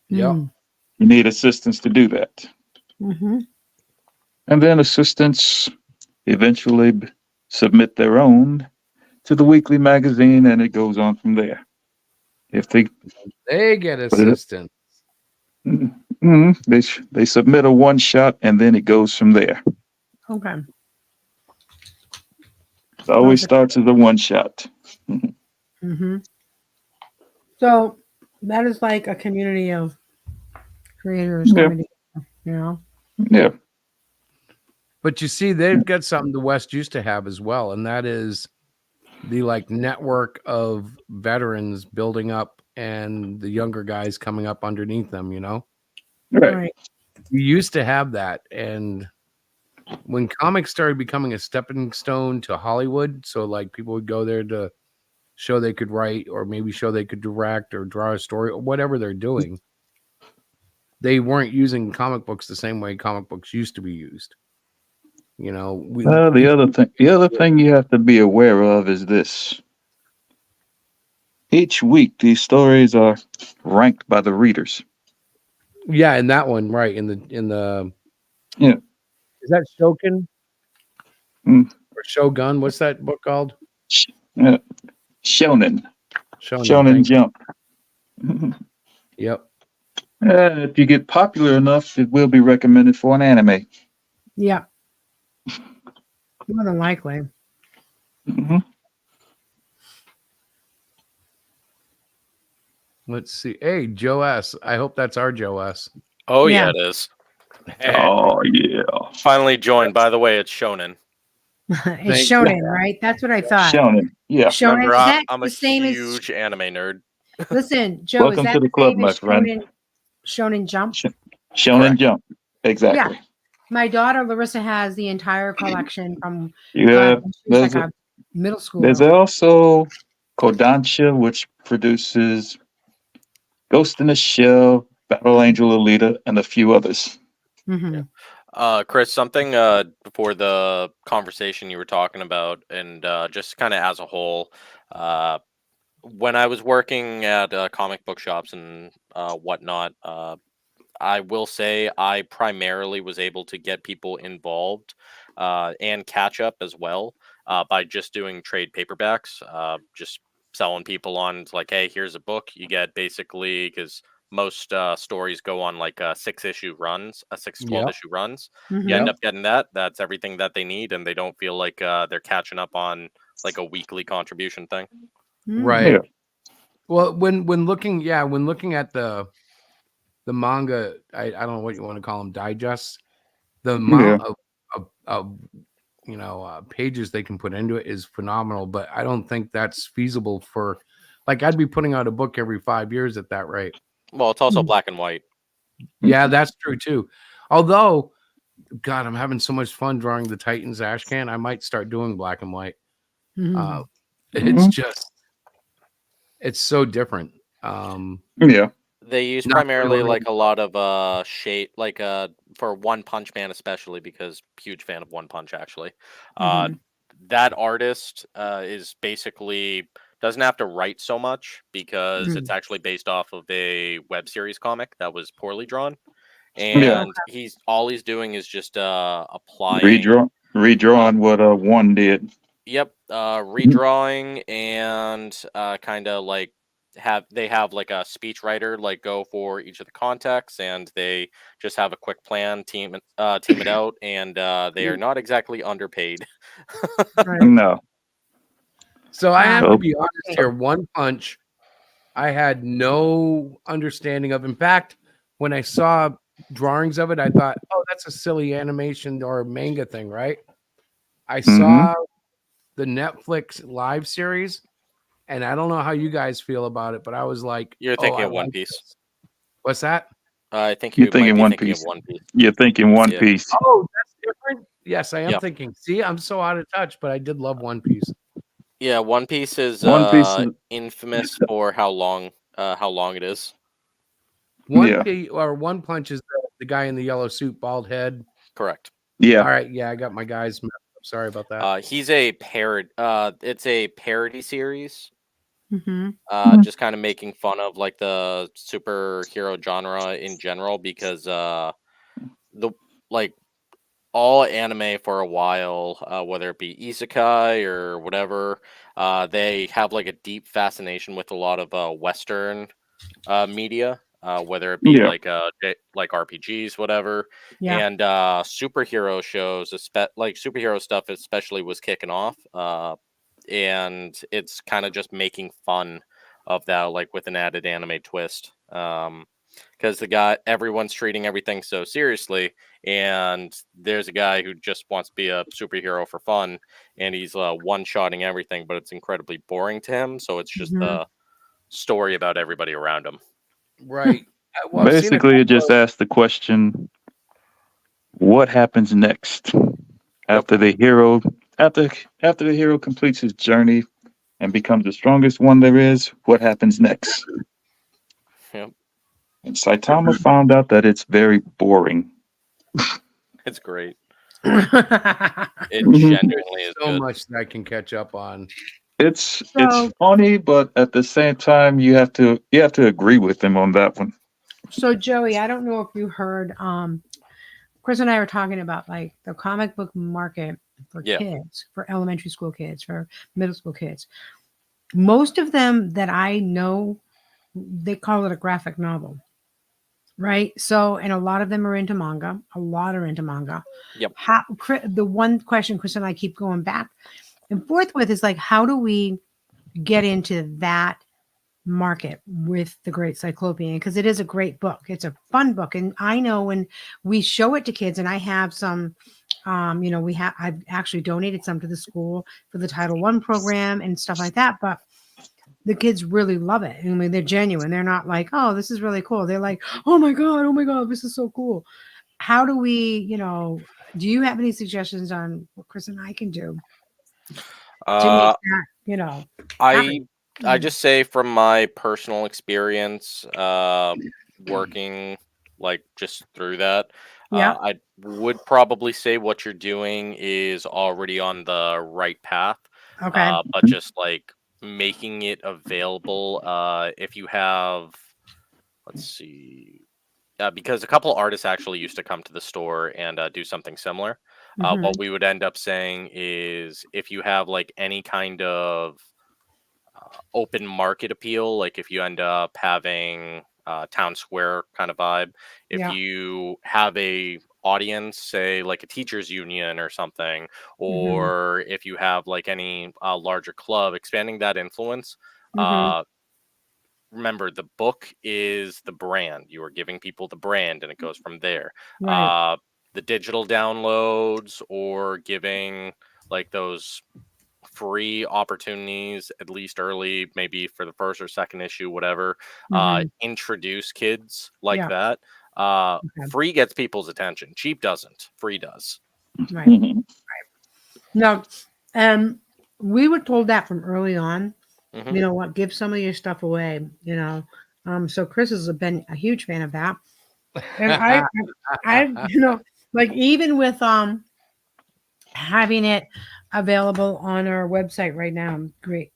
Yep. Mm. You need assistants to do that. Mm-hmm. And then assistants eventually submit their own to the weekly magazine, and it goes on from there. If they They get assistance. they submit a one shot, and then it goes from there. Okay. It always Perfect. starts as a one shot. Mm-hmm. So that is like a community of creators Yeah. coming together, you know? Yeah. But you see, they've got something the West used to have as well, and that is the like network of veterans building up and the younger guys coming up underneath them, you know? Right. You used to have that. And when comics started becoming a stepping stone to Hollywood, so like people would go there to show they could write or maybe show they could direct or draw a story or whatever they're doing, they weren't using comic books the same way comic books used to be used. You know, The other thing you have to be aware of is this. Each week, these stories are ranked by the readers. yeah, in that one, right? In the Yeah. is that Shogun Mm. or Shogun? What's that book called? Yeah. Shonen Shonen. thank you. Jump. Yep. If you get popular enough, it will be recommended for an anime. Yeah. More than likely. Mhm. Let's see. Hey, Joe S. I hope that's our Joe S. Oh Yeah. yeah, it is. Oh yeah, Finally joined. By the way, it's Shonen. It's Thank Shonen, right? That's what I thought. Shonen. Yeah. Shonen, Remember, is that I'm a the same as huge anime nerd. listen, Joe, Welcome is that to the the club, same my as friend. Shonen Jump? Shonen Correct. Jump. Exactly. My daughter Larissa has the entire collection from Yeah. when she was There's like a middle There's schooler. also Kodansha, which produces Ghost in the Shell, Battle Angel Alita, and a few others. Mm-hmm. Chris, something before the conversation you were talking about, and just kind of as a whole, when I was working at comic book shops and whatnot, I will say I primarily was able to get people involved and catch up as well by just doing trade paperbacks, just selling people on it's like, hey, here's a book. You get basically because most stories go on like 6 issue runs, 6 to 12 Yep. issue runs. Mm-hmm. You end up getting that. That's everything that they need, and they don't feel like they're catching up on like a weekly contribution thing. Right. Yeah. Well, when looking at the manga, I don't know what you want to call them, digests. The amount of pages they can put into it is phenomenal. But I don't think that's feasible for, like, I'd be putting out a book every 5 years at that rate. Well, it's also Mhm. black and white. Yeah, that's true too. Although, God, I'm having so much fun drawing the Titans Ashcan. I might start doing black and white. Mm-hmm. It's just, it's so different. Yeah. They use Not primarily really. like a lot of shade, like for One Punch Man especially, because huge fan of One Punch actually. Mhm. That artist is basically doesn't have to write so much because Mm. it's actually based off of a web series comic that was poorly drawn, Yeah. and he's doing is just applying. Redrawing what one did. Yep, redrawing and kind of like they have like a speech writer like go for each of the contexts, and they just have a quick plan, team it out, and they are not exactly underpaid. Right. No. So I have to So- be honest here. One Punch, I had no understanding of. In fact, when I saw drawings of it, I thought, "Oh, that's a silly animation or manga thing, right?" I saw the Netflix live series, and I don't know how you guys feel about it, but I was like, You're "Oh, thinking I of One like Piece. this." What's that? I think You're you might thinking be One thinking Piece. of One Piece. You're thinking One Yeah. Piece. Oh, that's different. Yes, I am Yeah. thinking. See, I'm so out of touch, but I did love One Piece. Yeah, One Piece is One Piece is- infamous for how long it is. One Punch is the guy in the yellow suit, bald head. Correct. Yeah. All right, yeah, I got my guys messed up. Sorry about that. He's a parody. It's a parody series Mm-hmm. just kind of making fun of like the superhero genre in general because the like all anime for a while, whether it be isekai or whatever, they have like a deep fascination with a lot of Western media, whether it be Yeah. like RPGs, whatever, Yeah. and superhero shows, like superhero stuff, especially was kicking off, and it's kind of just making fun of that, like with an added anime twist. Because everyone's treating everything so seriously, and there's a guy who just wants to be a superhero for fun, and he's one-shotting everything, but it's incredibly boring to him. So it's just Mhm. the story about everybody around him. Right. Well, I've seen a Basically, it couple just asks the question, what happens next after the hero after the hero completes his journey and becomes the strongest one there is? What happens next? Yep, And Saitama found out that it's very boring. it's great. so It Mhm. genuinely is so good. much that I can catch up on. It's funny, but at the same time, you have to agree with him on that one. Joey, I don't know if you heard Chris and I were talking about like the comic book market for Yeah. kids, for elementary school kids, for middle school kids. Most of them that I know, they call it a graphic novel. Right. So, and a lot of them are into manga. A lot are into manga. Yep. The one question Chris and I keep going back and forth with is like, how do we get into that market with the Great Cyclopean? Because it is a great book. It's a fun book. And I know when we show it to kids, and I have some, I've actually donated some to the school for the Title I program and stuff like that. But the kids really love it. I mean, they're genuine. They're not like, oh, this is really cool. They're like, oh my God, this is so cool. How do we, do you have any suggestions on what Chris and I can do to make that, happen? I just say from my personal experience, working like just through that, Yeah. I would probably say what you're doing is already on the right path. Okay. But just like making it available, if you have, let's see, because a couple artists actually used to come to the store and do something similar. Mhm. What we would end up saying is if you have like any kind of open market appeal, like if you end up having town square kind of vibe, if Yeah. you have a audience, say like a teachers union or something, Mm-hmm. or if you have like any larger club, expanding that influence. Mhm. Remember, the book is the brand. You are giving people the brand, and it goes from there. Right. The digital downloads or giving like those free opportunities, at least early, maybe for the first or second issue, whatever, Mhm. introduce kids like Yeah. that. Okay. Free gets people's attention. Cheap doesn't. Free does. Right. Mhm. No, we were told that from early on. Mhm. You know what? Give some of your stuff away. So Chris has been a huge fan of that, and like even with having it available on our website right now, Great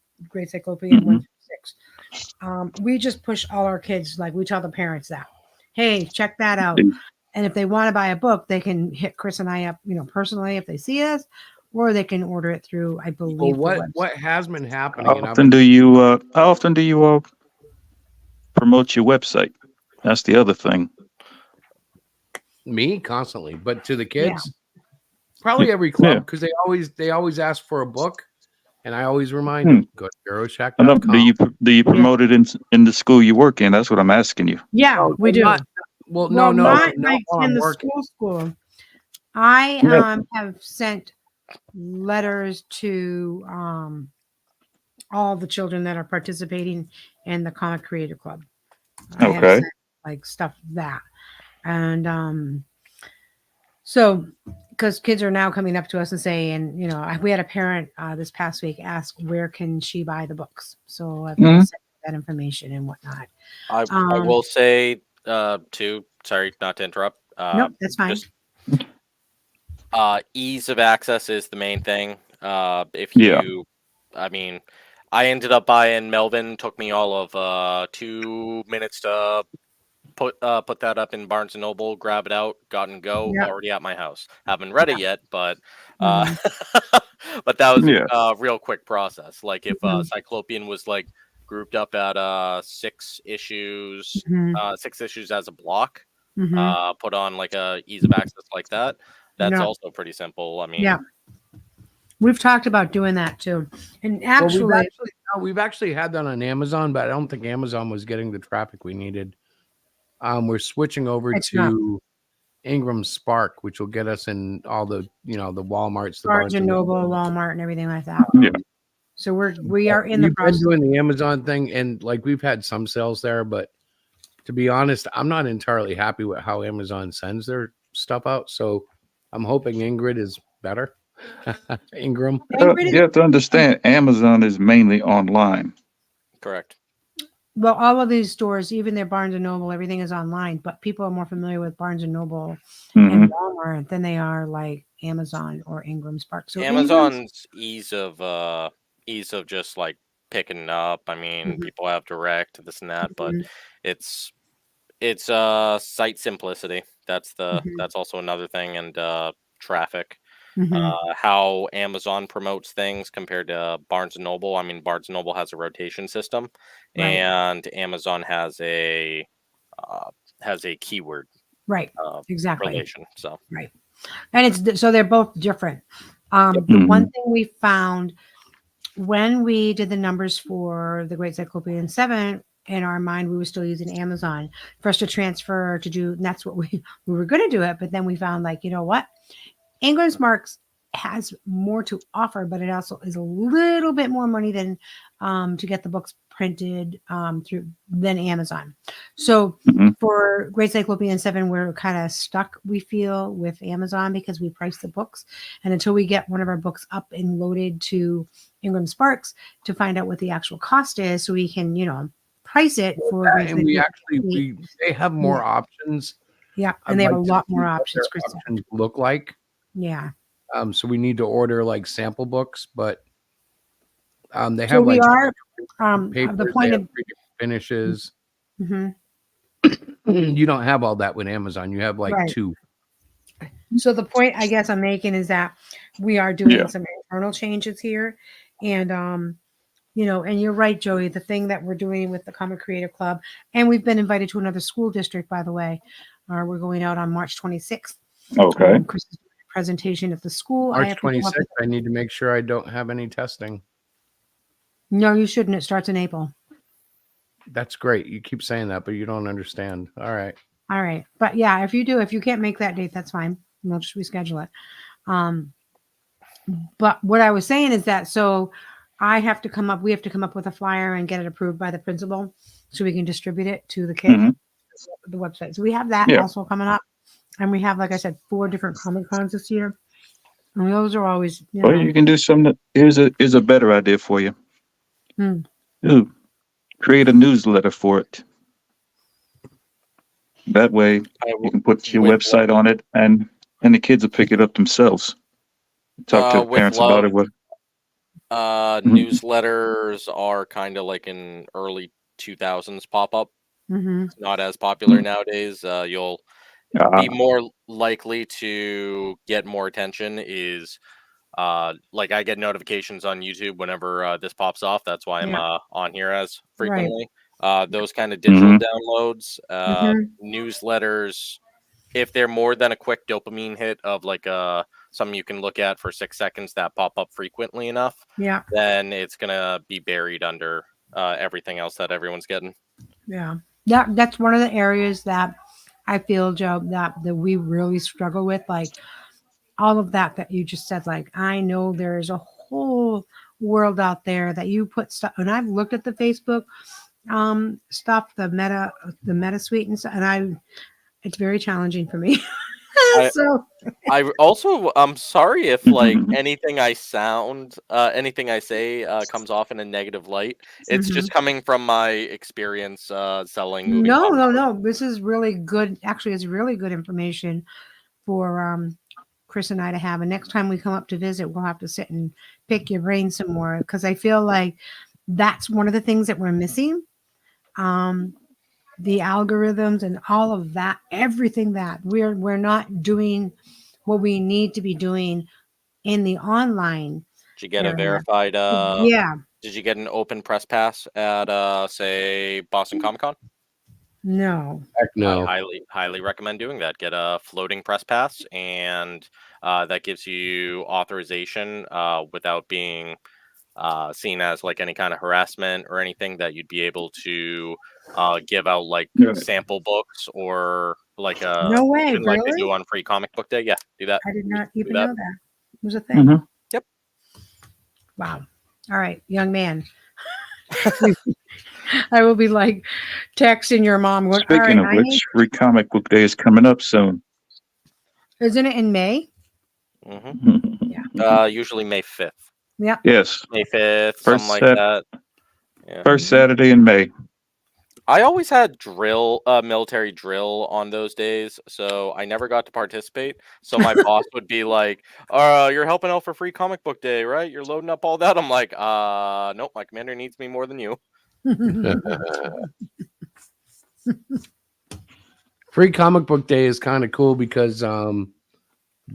Cyclopean Mhm. 126. We just push all our kids, like we tell the parents that, hey, check that out. And if they want to buy a book, they can hit Chris and I up, personally if they see us, or they can order it through, I Well, believe. what has been happening? How And I've often been do you promote your website? That's the other thing. me constantly, but to the Yeah. kids, probably every club Yeah. because they always ask for a book, and I always remind Hmm. them go to I know. Euroshack.com. Do you promote it in the school you work in? That's what I'm asking you. Yeah, Oh, we do. Well, Well, no, my, not like while in I'm the working. school, I Yeah. have sent letters to all the children that are participating in the Comic Creator Club. I have Okay. sent like stuff that, and so because kids are now coming up to us and saying, we had a parent this past week ask where can she buy the books. So I've Mhm. sent that information and whatnot. I Um, will say too. Sorry, not to interrupt. Nope, that's fine. Just ease of access is the main thing. If Yeah. you, I mean, I ended up buying Melvin. Took me all of 2 minutes to put that up in Barnes and Noble, grab it out, got and go. Yep. Already at my house. Haven't read it yet, but Mhm. but that was Yeah. a real quick process. Like if Mhm. Cyclopean was like grouped up at 6 issues, Mhm. 6 issues as a block, Mhm. put on like a ease of access like that. That's Yeah. also pretty simple. I mean, Yeah. We've talked about doing that too. And Well, actually, we've actually had that on Amazon, but I don't think Amazon was getting the traffic we needed. We're switching over it's not to Ingram Spark, which will get us in all the the Walmarts, the Barnes Barnes and and Noble, Noble. Walmart, and everything like that. Yeah. So we are in the We've been process. doing the Amazon thing, and like we've had some sales there, but to be honest, I'm not entirely happy with how Amazon sends their stuff out. So I'm hoping Ingrid is better. Ingram. Ingrid You have to understand, Amazon is mainly online. correct. Well, all of these stores, even their Barnes and Noble, everything is online. But people are more familiar with Barnes and Noble Mhm. and Walmart than they are like Amazon or Ingram Spark. So Ingram's, Amazon's ease of just like picking up. I mean, Mhm. people have direct this and that, but Mhm. it's site simplicity. Mhm. That's also another thing, and traffic. Mhm. How Amazon promotes things compared to Barnes and Noble. I mean, Barnes and Noble has a rotation system, Right. and Amazon uh, has a keyword Right. uh, Exactly. relation. So Right. And so they're both different. Yep. The one Mhm. thing we found when we did the numbers for the Great Cyclopean 7, in our mind, we were still using Amazon for us to transfer to do. And that's what we were going to do it. But then we found, like, you know what? Ingram's Marks has more to offer, but it also is a little bit more money than to get the books printed through than Amazon. So Mhm. for Great Cyclopean 7, we're kind of stuck, we feel, with Amazon because we price the books. And until we get one of our books up and loaded to Ingram Sparks to find out what the actual cost is, so we can, price it for Great And we Cyclopean. actually they have Yeah. more options. Yeah. I'd And they have a like to lot see more what their options, Krista. options look like. Yeah. So we need to order like sample books, but they So have we like are the papers, they point have of 3 different finishes. Mhm. You don't have all that with Amazon. You have like Right. 2. So the point I guess I'm making is that we are doing Yeah. some internal changes here. And and you're right, Joey, the thing that we're doing with the Comic Creative Club, and we've been invited to another school district, by the way. We're going out on March 26th. Okay. Chris is doing a presentation at the school. I March have to go up 26th, I need to make sure I don't have any testing. No, you shouldn't. It starts in April. That's great. You keep saying that, but you don't understand. All right. All right. But yeah, if you can't make that date, that's fine. We'll just reschedule it. But what I was saying is that we have to come up with a flyer and get it approved by the principal so we can distribute it to the kids, Mhm. the website. So we have that Yeah. also coming up. And we have, like I said, 4 different Comic Cons this year. And those are always, Well, you can do something. Here's a better idea for you. Hmm. You create a newsletter for it. That way, you can put your with website on it, and the kids will pick it up themselves. Talk to the with parents about it. love, Mhm. newsletters are kind of like in early 2000s pop up. Mm-hmm. It's not as popular nowadays. You'll Ah, be more likely to get more attention is like I get notifications on YouTube whenever this pops off. That's why I'm Yeah. on here as Right. frequently. Those kind of digital Mhm. downloads, Mhm. newsletters, if they're more than a quick dopamine hit of like something you can look at for 6 seconds that pop up frequently enough, Yeah. then it's gonna be buried under everything else that everyone's getting. Yeah. That's one of the areas that I feel, Joe, that we really struggle with. Like all of that you just said. Like, I know there's a whole world out there that you put stuff, and I've looked at the Facebook stuff, the meta suite and stuff, and it's very challenging for me. I So I'm sorry if like Mhm. anything I say comes off in a negative light. It's Mhm. just coming from my experience selling moving comics. No. This is really good. Actually, it's really good information for Chris and I to have. And next time we come up to visit, we'll have to sit and pick your brain some more because I feel like that's one of the things that we're missing. The algorithms and all of that, everything that we're not doing what we need to be doing in the online Did you get a area. verified? Yeah, Did you get an open press pass at say Boston Comic Con? no. Heck no. I highly recommend doing that. Get a floating press pass, and that gives you authorization without being seen as like any kind of harassment or anything, that you'd be able to give out like Yeah. sample books or like No way, even like they really? do on Free Comic Book Day. Yeah, do that. I did not do even that. know that was a thing. Mhm. Yep. Wow. All right, young man. I will be like texting your mom. Going, all Speaking right, of I need. which, Free Comic Book Day is coming up soon. Isn't it in May? Usually May 5th. Yeah. Yes, May 5th, First something like Sat- that. Yeah. first Saturday in May. I always had military drill on those days, so I never got to participate. So my boss would be like, you're helping out for Free Comic Book Day, right? You're loading up all that. I'm like, nope, my commander needs me more than you. Free Comic Book Day is kind of cool because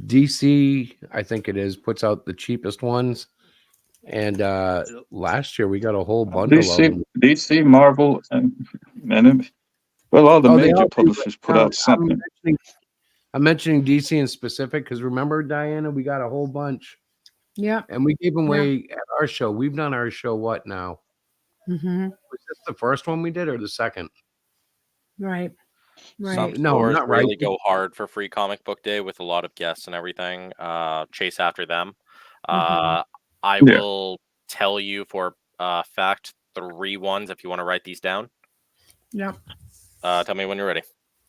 DC, I think it is, puts out the cheapest ones. And last year we got a whole bundle of them. DC, Marvel, and all the Oh, they major all do, publishers put out something. I'm mentioning DC in specific because remember, Diana, we got a whole bunch. Yeah. And we gave them away at our show. We've done our show what now? Mm-hmm. Was this the first one we did or the second? Right. Right. Some No, stores not really right. go hard for Free Comic Book Day with a lot of guests and everything. Chase after them. I will tell you for fact 3 ones if you want to write these down. Yep. Tell me when you're ready.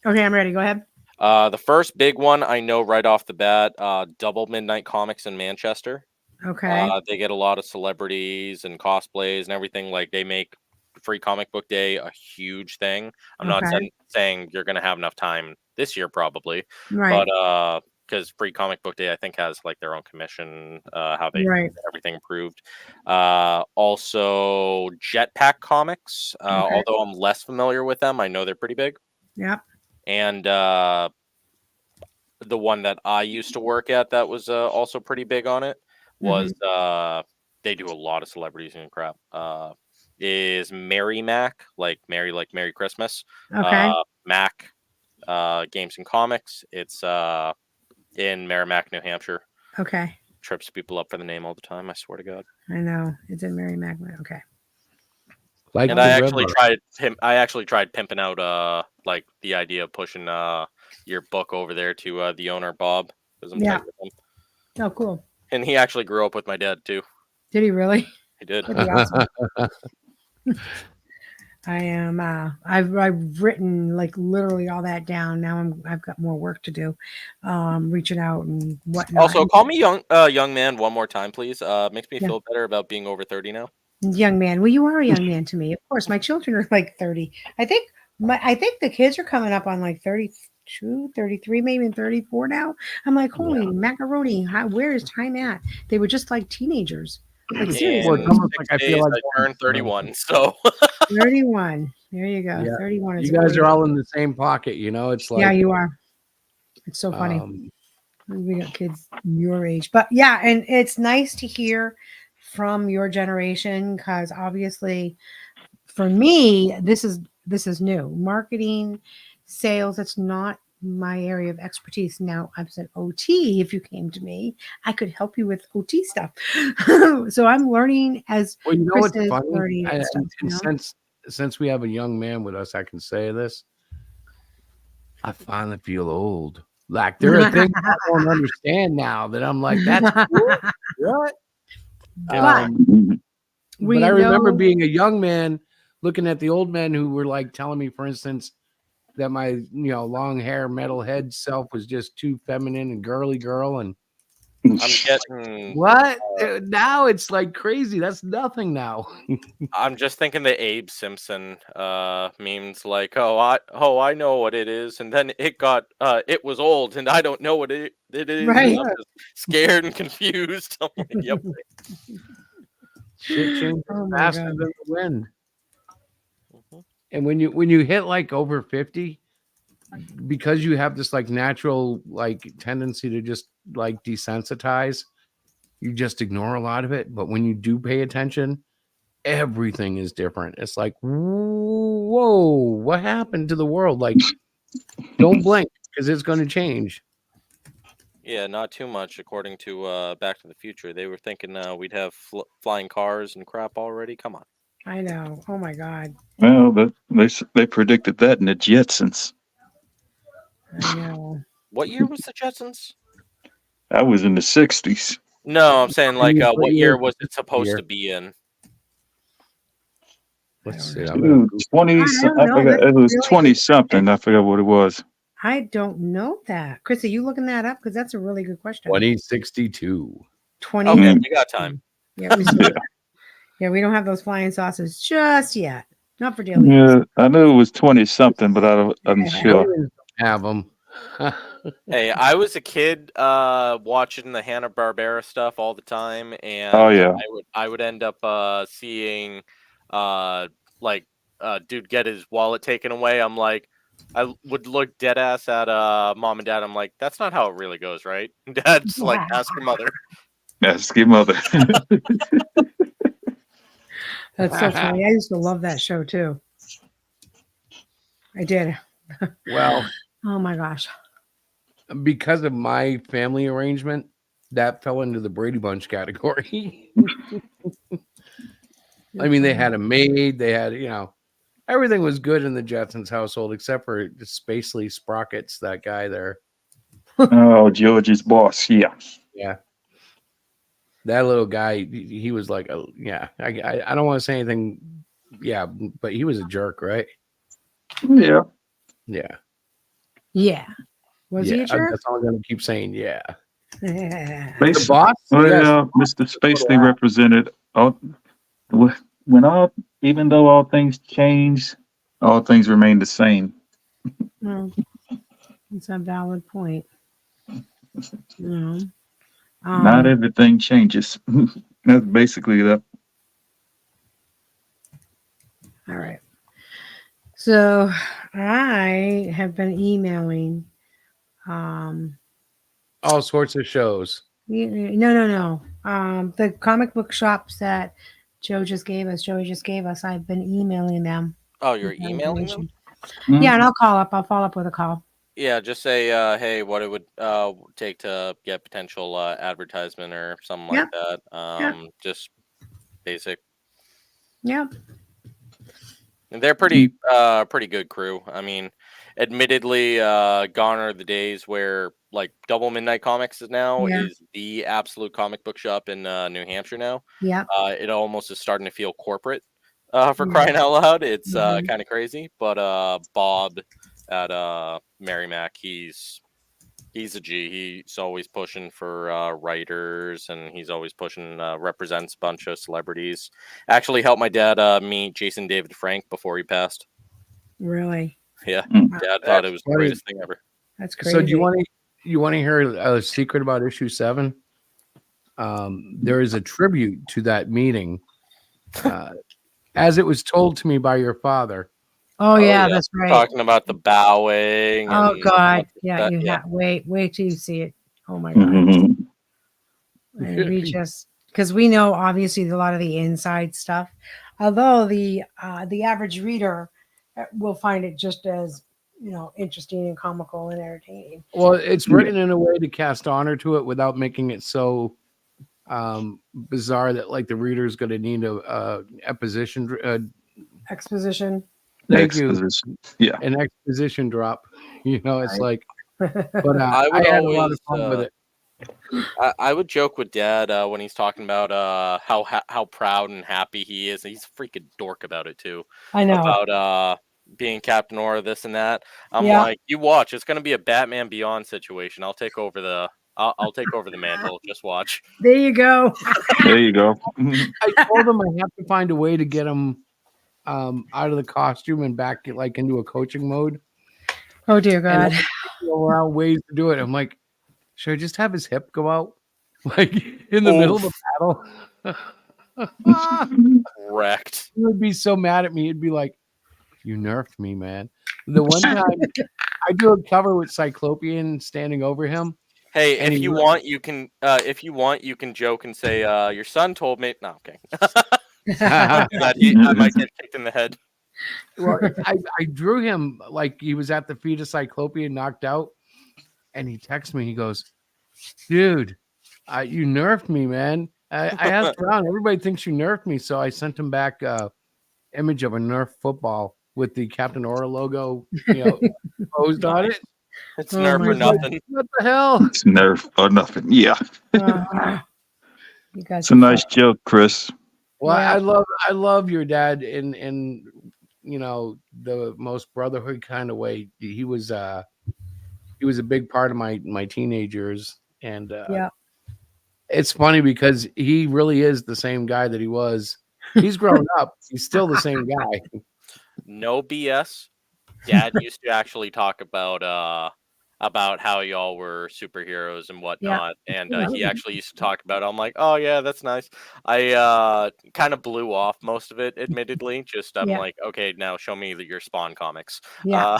Okay, I'm ready. Go ahead. The first big one I know right off the bat, Double Midnight Comics in Manchester. Okay. They get a lot of celebrities and cosplays and everything. Like they make Free Comic Book Day a huge thing. I'm not saying you're going to have enough time this year probably, Right. but because Free Comic Book Day I think has like their own commission, how they Right. get everything approved. Also Jetpack Comics, although I'm less familiar with them, I know they're pretty big. Yep. And the one that I used to work at that was also pretty big on it was they do a lot of celebrities and crap. Is Mary Mac, like Merry Christmas. Okay. Mac Games and Comics. It's in Merrimack, New Hampshire. Okay. Trips people up for the name all the time, I swear to God. I know. It's in Mary Magdalene. Okay. Like And the I river. actually tried pimping out like the idea of pushing your book over there to the owner Bob. 'Cause I'm tight with him. Oh, cool. And he actually grew up with my dad too. Did he really? He did. That'd be awesome. I am. I've written like literally all that down. Now I've got more work to do, reaching out and whatnot. Also, call me young man one more time, please. Makes me feel better about being over 30 now. Young man. Well, you are a young man to me. Of course, my children are like 30. I think the kids are coming up on like 32, 33, maybe 34 now. I'm like, holy macaroni! Where is time at? They were just like teenagers. Like seriously. Well, it's almost like I feel like I turned 31, so 31. There you go. Yeah. 31 is you guys great. are all in the same pocket, you know. It's like Yeah, you are. It's so funny. We got kids your age, but yeah, and it's nice to hear from your generation because obviously, for me, this is new. Marketing, sales. It's not my area of expertise. Now, I've said OT. If you came to me, I could help you with OT stuff. So I'm learning as well, you know Chris what's is funny? learning and stuff, you know? Since we have a young man with us, I can say this. I finally feel old. Like there are things I don't understand now that I'm like, that's cool. What? But But I remember being a young man looking at the old men who were like telling me, for instance, that my long hair, metalhead self was just too feminine and girly girl. And I'm getting what? Now it's like crazy. That's nothing now. I'm just thinking the Abe Simpson memes like, I know what it is, and then it was old, and I don't know what it is. Right. I'm just scared and confused. I'm like, yep. Shit changes Oh my faster God. than the wind. Mhm. And when you hit like over 50, because you have this like natural like tendency to just like desensitize, you just ignore a lot of it. But when you do pay attention, everything is different. It's like, whoa, what happened to the world? Like, don't blink because it's going to change. Yeah, not too much. According to Back to the Future, they were thinking we'd have flying cars and crap already. Come on. I know. Oh my God. Well, they predicted that in the Jetsons. I know. What year was the Jetsons? That was in the 60s. No, I'm saying like What what year year is was this it supposed year? to be in? Let's don't see. know. I'm gonna Dude, 20, I don't I know. forgot, That's it was really 20 good something. I forgot what it was. I don't know that. Chris, are you looking that up? Because that's a really good question. 2062. 20. Okay, Mm. you got time. Yeah, we still Yeah. yeah, we don't have those flying saucers just yet. Not for daily use. Yeah, I knew it was 20 something, but I'm sure. Aliens don't have them. Hey, I was a kid watching the Hanna-Barbera stuff all the time, and Oh, yeah. I would end up seeing like dude get his wallet taken away. I'm like, I would look dead ass at mom and dad. I'm like, that's not how it really goes, right? Dad's like, ask your mother. Ask your mother. That's so funny. I used to love that show too. I did. Well, Oh my gosh. because of my family arrangement, that fell into the Brady Bunch category. I mean, they had a maid, they had, everything was good in the Jetsons household except for Spacely Sprockets, that guy there. Oh, George's boss. Yeah. Yeah. That little guy, he was like, I don't want to say anything. Yeah, but he was a jerk, right? Yeah. Yeah. Yeah. Was he a jerk? That's all I'm going to keep saying. Yeah. The Space, boss? well, Yes. Mr. Spacely represented even though all things change, all things remain the same. Well, it's a valid point. You know, Not everything changes. That's basically that. all right. So I have been emailing. All sorts of shows. No. The comic book shops that Joey just gave us. I've been emailing them. Oh, you're with that emailing them? information. Yeah, and I'll follow up with a call. Yeah, just say, hey, what it would take to get potential advertisement or something like that. Just basic. Yep. And they're pretty good crew. I mean, admittedly, gone are the days where like Double Midnight Comics is the absolute comic book shop in New Hampshire now. Yep. It almost is starting to feel corporate for crying out loud. It's kind of crazy. But Bob at Merrimack, he's a G. He's always pushing for writers, and he's always pushing, represents a bunch of celebrities. Actually helped my dad meet Jason David Frank before he passed. Really? Yeah. Mm. Dad thought it was the greatest thing ever. That's crazy. So do you want to hear a secret about issue 7? There is a tribute to that meeting. As it was told to me by your father. Oh yeah, that's right. Talking about the bowing. Oh and God, yeah, wait till you see it. Oh my God. And we just because we know obviously a lot of the inside stuff, although the average reader will find it just as interesting and comical and entertaining. Well, it's written in a way to cast honor to it without making it so bizarre that like the reader is going to need a exposition. Thank you. Yeah, an exposition drop. It's like, but I I had a lot of fun with it. I would joke with Dad when he's talking about how proud and happy he is. He's a freaking dork about it too. I know about being Captain Aura, this and that. I'm like, you watch. It's gonna be a Batman Beyond situation. I'll take over the mantle. Just watch. There you go. There you go. I told him I have to find a way to get him out of the costume and back like into a coaching mode. Oh dear God. Around ways to do it. I'm like, should I just have his hip go out like in the middle of the battle? Wrecked. He would be so mad at me. He'd be like, "You nerfed me, man." The one time I do a cover with Cyclopean standing over him. Hey, And if he you really- want, you can. If you want, you can joke and say, "Your son told me." No, okay. I might get kicked in the head. Well, I drew him like he was at the feet of Cyclopean, knocked out, and he texts me. He goes, "Dude, you nerfed me, man." I asked around. Everybody thinks you nerfed me, so I sent him back image of a Nerf football with the Captain Aura logo, posed on it. It's Oh nerf my or God. nothing. What the hell? It's Nerf or nothing. Yeah. You guys It's a are nice fun. joke, Chris. Well, Yeah. I love your dad in the most brotherhood kind of way. He was a big part of my teenagers, and Yeah. it's funny because he really is the same guy that he was. He's grown up. He's still the same guy. No BS. Dad used to actually talk about how y'all were superheroes and whatnot, and he actually used to talk about it. I'm like, oh yeah, that's nice. I kind of blew off most of it, admittedly. Just I'm Yeah. like, okay, now show me your Spawn comics. Yeah.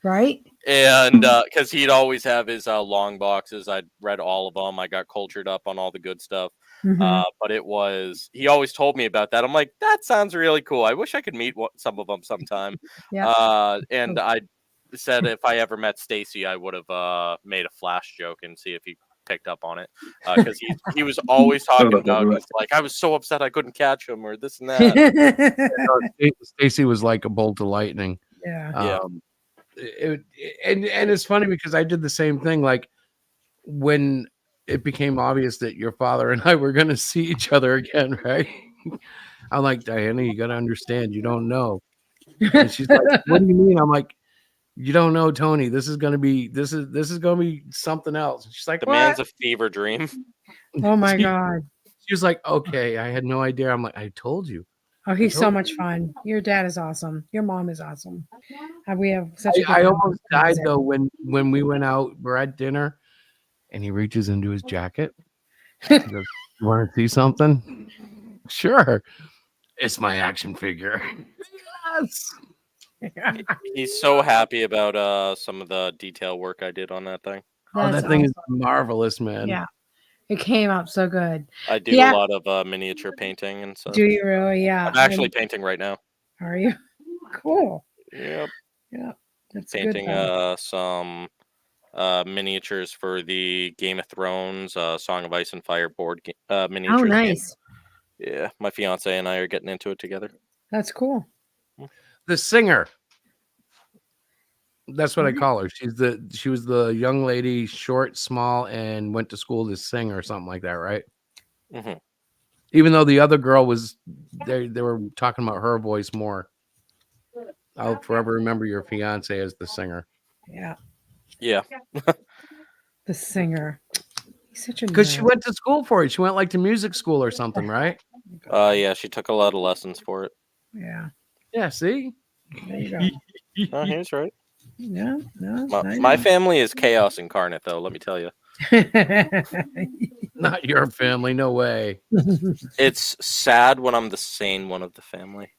Right? And because he'd always have his long boxes, I'd read all of them. I got cultured up on all the good stuff. Mhm. But he always told me about that. I'm like, that sounds really cool. I wish I could meet some of them sometime. Yeah. And I said if I ever met Stacy, I would have made a Flash joke and see if he picked up on it. Because he was always talking about, he's like, I was so upset I couldn't catch him or this and that. Stacy was like a bolt of lightning. Yeah. Yeah. And it's funny because I did the same thing. Like when it became obvious that your father and I were going to see each other again, right? I'm like, Diana, you got to understand, you don't know. And she's like, what do you mean? I'm like, you don't know, Tony. This is going to be something else. And she's like, The what? man's a fever dream. Oh my God. She was like, okay, I had no idea. I'm like, I told you. Oh, he's so told much fun. Your dad is awesome. Your mom is awesome. We have such a good I mom. almost died though when we went out. We're at dinner, and he reaches into his jacket. He goes, "You want to see something?" Sure. It's my action figure. Yes. He's so happy about some of the detail work I did on that thing. Oh, That's that thing is awesome. marvelous, man. Yeah. It came out so good. I do Yeah. a lot of miniature painting and stuff. Do you really? Yeah. I'm actually painting right now. Are you? Cool. Yep. Yeah. That's Painting good. Though. some miniatures for the Game of Thrones Song of Ice and Fire board miniatures. Oh, game. nice. Yeah, my fiance and I are getting into it together. That's cool. The singer. That's what I call her. She was the young lady, short, small, and went to school to sing or something like that, right? Mm-hmm. Even though the other girl was, they were talking about her voice more. I'll forever remember your fiance as the singer. Yeah. Yeah. The singer. He's such a Because she nerd. went to school for it. She went like to music school or something, right? Yeah, she took a lot of lessons for it. Yeah. Yeah, see? There you go. Oh, he's right. No, no. My family is chaos incarnate, though. Let me tell you, Not your family, no way. it's sad when I'm the sane one of the family.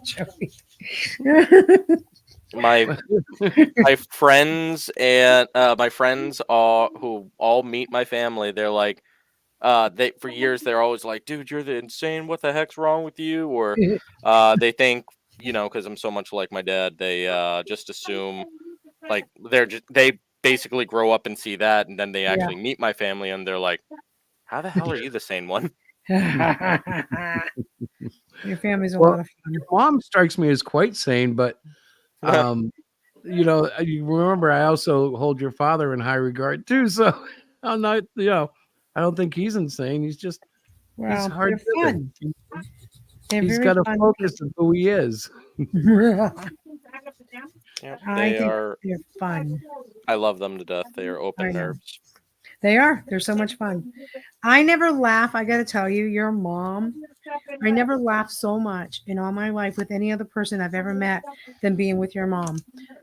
Joey. My friends and my friends who all meet my family, they're like, they for years they're always like, dude, you're the insane. What the heck's wrong with you? Or they think, because I'm so much like my dad, they just assume like they basically grow up and see that, and then they actually meet my family and they're like, how the hell are you the sane one? Your family's a Well, lot of fun. Your mom strikes me as quite sane, but you remember I also hold your father in high regard too. So I'm not, I don't think he's insane. He's just Wow, he's hard. they're fun. They're He's very got a fun focus of who he is. people. Yeah, I they think are. they're fun. I love them to death. They are I open know. nerves. They are. They're so much fun. I never laugh. I got to tell you, your mom, I never laughed so much in all my life with any other person I've ever met than being with your mom.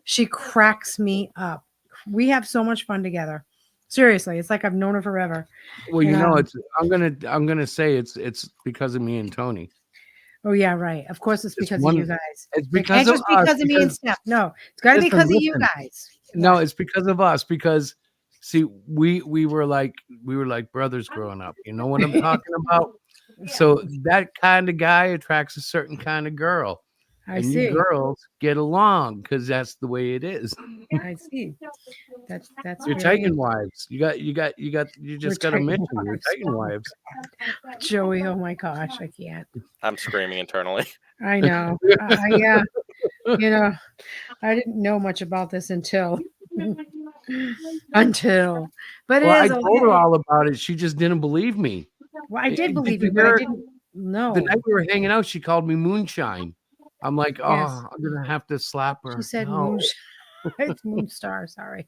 She cracks me up. We have so much fun together. Seriously, it's like I've known her forever. Well, you know, Yeah. it's I'm gonna say it's because of me and Tony. Oh yeah, right. Of course, it's It's because of you one. guys. It's It because can't of just be us. because of me and Because Steph. No, it's got to be because of you listen. guys. No, Yeah. it's because of us. Because see, we were like brothers growing up. You know what I'm talking about? So that kind of guy attracts a certain kind of girl, I and you see. girls get along because that's the way it is. I see. That's You're very Titan wives. You we're just got to Titan mention you're wives. Titan wives. Joey. Oh my gosh, I can't. I'm screaming internally. I know. Yeah. You know, I didn't know much about this until but it Well, I is told her all about it. She just didn't believe me. well, I did Did believe you you, but I hear didn't the know. night we were hanging out? She called me moonshine. I'm like, oh, Yes. I'm gonna have to slap She her. said No. moon. It's Moonstar. Sorry.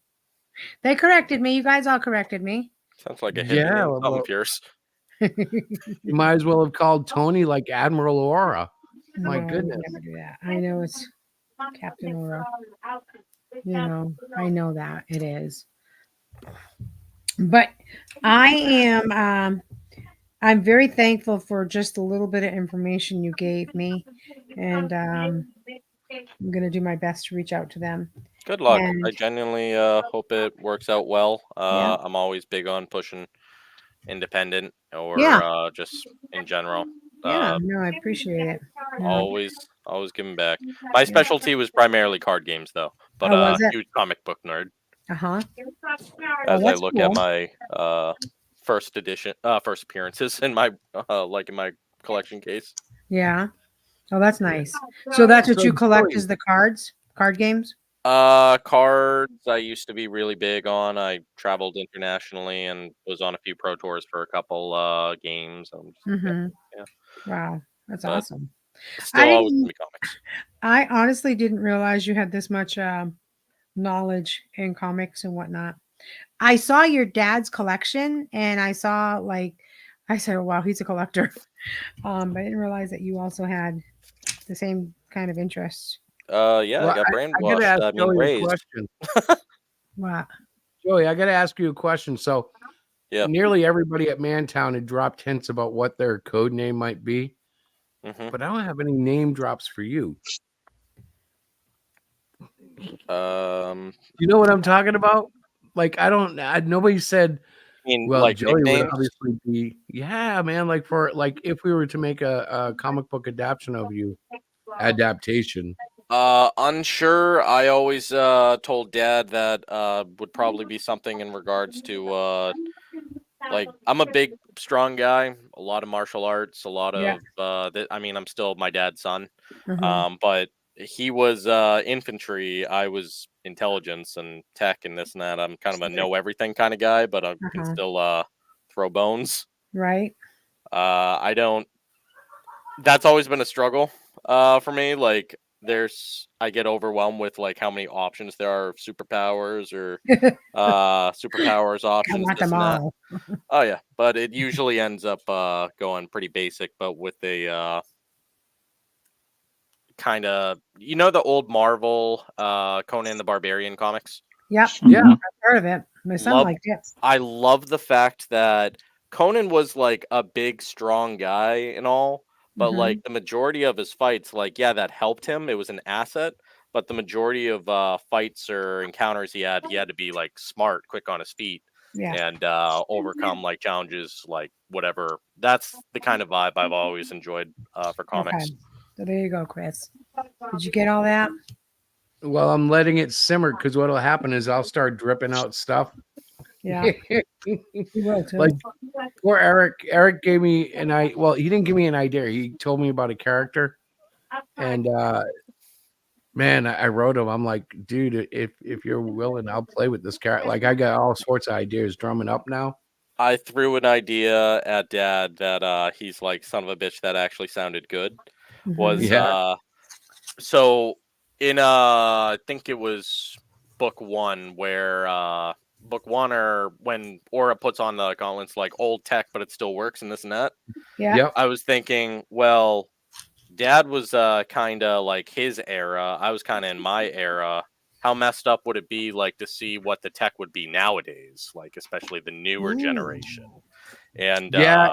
They corrected me. You guys all corrected me. Sounds like a hippie Yeah, name. Something well, fierce. you might as well have called Tony like Admiral Aura. My No, I would goodness. never do that. I know it's Captain Aura. You know, I know that it is. But I am I'm very thankful for just a little bit of information you gave me. And I'm gonna do my best to reach out to them. Good luck. I And genuinely hope it works out well. yeah. I'm always big on pushing independent or Yeah. just in general. Yeah. No, I appreciate it. Yeah. Always giving back. My specialty was primarily card games though, but Oh, was it? huge comic book nerd. Uh-huh. As I that's look cool. at my first appearances in my in my collection case. Yeah. Oh, that's nice. So that's what So you collect Joey, is the cards, card games? Cards I used to be really big on. I traveled internationally and was on a few pro tours for a couple games. Mm-hmm. Yeah. Wow. That's But awesome. still I always gonna didn't be comics. I honestly didn't realize you had this much knowledge in comics and whatnot. I saw your dad's collection and I saw I said, oh, wow, he's a collector. But I didn't realize that you also had the same kind of interest. Yeah, I well, got I gotta brainwashed. ask I mean Joey a raised. question. Wow. Joey, I gotta ask you a question. So Yeah. nearly everybody at Mantown had dropped hints about what their code name might be, hmm but I don't have any name drops for you. You know what I'm talking about? Like nobody said, I mean well, like Joey would nicknames. obviously be, yeah, man, like for like if we were to make a comic book adaptation. Unsure. I always told Dad that would probably be something in regards to like I'm a big strong guy, a lot of martial arts, a lot Yeah. of I mean I'm still my dad's son. Mhm. But he was infantry, I was intelligence and tech and this and that. I'm kind of a know everything kind of guy, but I can Uh-huh. still throw bones. Right? I don't That's always been a struggle for me. Like I get overwhelmed with like how many options there are of superpowers or superpowers I options, want this them and that. all. Oh yeah, but it usually ends up going pretty basic, but with a kind of the old Marvel Conan the Barbarian comics. Yep. Yeah. Mhm. I've heard of it. My son Love liked it. I love the fact that Conan was like a big strong guy and all, but Mhm. like the majority of his fights, like yeah, that helped him. It was an asset, but the majority of fights or encounters he had to be like smart, quick on his feet, Yeah. and overcome like challenges, like whatever. That's the kind of vibe I've always enjoyed for Okay. comics. So there you go, Chris. Did you get all that? Well, I'm letting it simmer because what'll happen is I'll start dripping out stuff. Yeah. You will too. Like poor Eric. Eric gave me he didn't give me an idea. He told me about a character. And man, I wrote him. I'm like, dude, if you're willing, I'll play with this character. Like I got all sorts of ideas drumming up now. I threw an idea at Dad that he's like son of a bitch that actually sounded good. Mhm. Was Yeah. So in I think it was book one where book one or when Aura puts on the gauntlets like old tech but it still works and this and that. Yeah. Yep. I was thinking, well, Dad was kinda like his era. I was kinda in my era how messed up would it be like to see what the tech would be nowadays, like especially the newer Ooh. generation. And Yeah,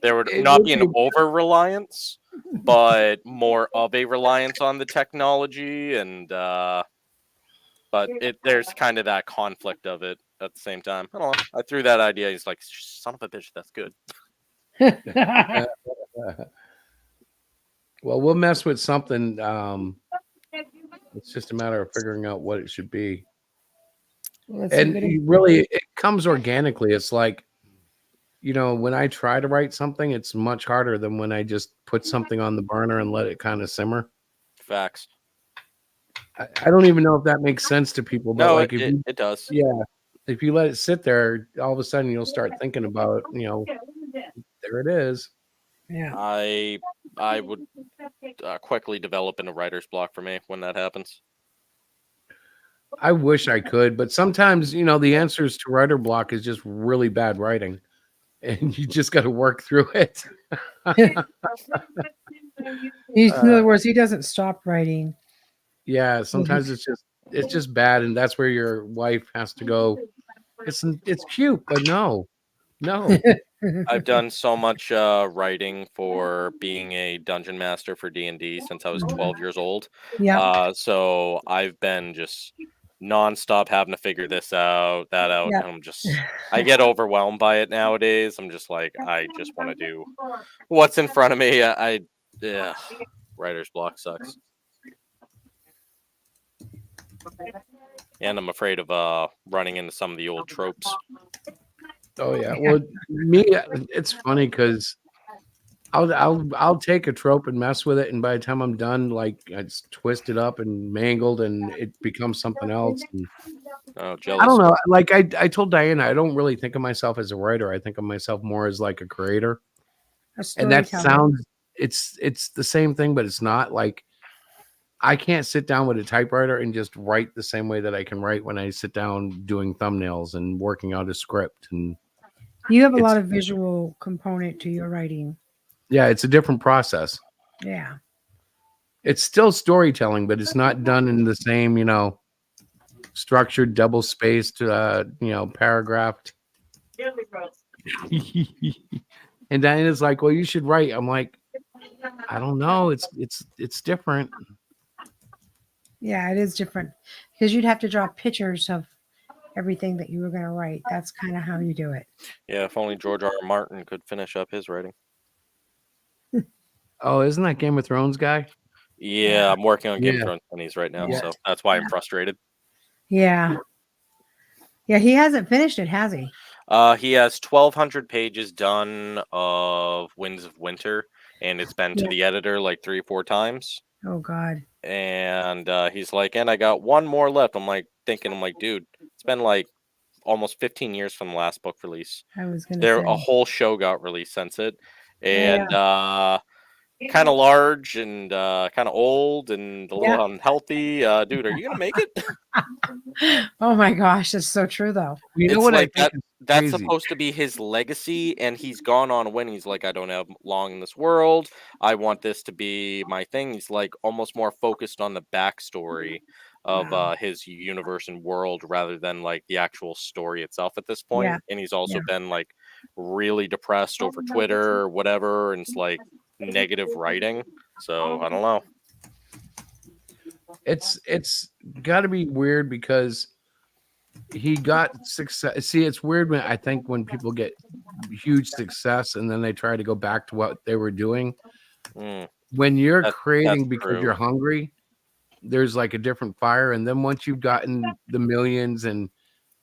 there would it not would be an be. over reliance, but more of a reliance on the technology. And but there's kind of that conflict of it at the same time. I don't know. I threw that idea. He's like, son of a bitch, that's good. Well, we'll mess with something. It's just a matter of figuring out what it should be. Well, that's a And good you really, it comes organically. It's like, when I try to write something, it's much harder than when I just put something on the burner and let it kind of simmer. Facts. I don't even know if that makes sense to people, but No, like if you, it does. yeah, if you let it sit there, all of a sudden you'll start thinking about, there it is. Yeah. I would quickly develop into writer's block for me when that happens. I wish I could, but sometimes, the answers to writer block is just really bad writing, and you just got to work through it. In other words, he doesn't stop writing. Yeah, sometimes it's just bad, and that's where your wife has to go. It's cute, but no. I've done so much writing for being a dungeon master for D&D since I was 12 years old. Yeah. So I've been just nonstop having to figure this out, that out. Yeah. And I get overwhelmed by it nowadays. I'm just like, I just want to do what's in front of me. Yeah, writer's block sucks. And I'm afraid of running into some of the old tropes. Oh yeah. Well, it's funny because I'll take a trope and mess with it, and by the time I'm done, like it's twisted up and mangled, and it becomes something else. And Oh, jealous. I don't know. Like I told Diana, I don't really think of myself as a writer. I think of myself more as like a creator. And that sounds it's the same thing, but it's not. Like I can't sit down with a typewriter and just write the same way that I can write when I sit down doing thumbnails and working out a script. And You have a lot of visual component to your writing. yeah, it's a different process. Yeah. It's still storytelling, but it's not done in the same, structured, double spaced, paragraphed. And Diana's like, well, you should write. I'm like, I don't know. It's different. Yeah, it is different because you'd have to draw pictures of everything that you were going to write. That's kind of how you do it. Yeah, if only George R. R. Martin could finish up his writing. Oh, isn't that Game of Thrones guy? Yeah, I'm working on Game Yeah. of Thrones pennies right now, Yeah. so that's why I'm frustrated. Yeah. Yeah, he hasn't finished it, has he? He has 1,200 pages done of Winds of Winter, and it's been to Yeah. the editor like 3 or 4 times. Oh, God. And he's like, and I got one more left. I'm like, dude, it's been like almost 15 years from the last book release. I was going to A say. whole show got released since it, and kind of large and kind of old and a little unhealthy. Dude, are you gonna make it? Oh my gosh, that's so true though. You know It's what like I think is that's crazy? supposed to be his legacy, and he's gone on a win. He's like, I don't have long in this world. I want this to be my thing. He's like almost more focused on the backstory of Wow. his universe and world rather than like the actual story itself at this point. Yeah. And he's also been like really depressed over Twitter or whatever, and it's like negative writing. So I don't know. It's got to be weird because he got success. See, it's weird I think when people get huge success and then they try to go back to what they were doing. When you're creating because true. you're hungry, there's like a different fire. And then once you've gotten the millions and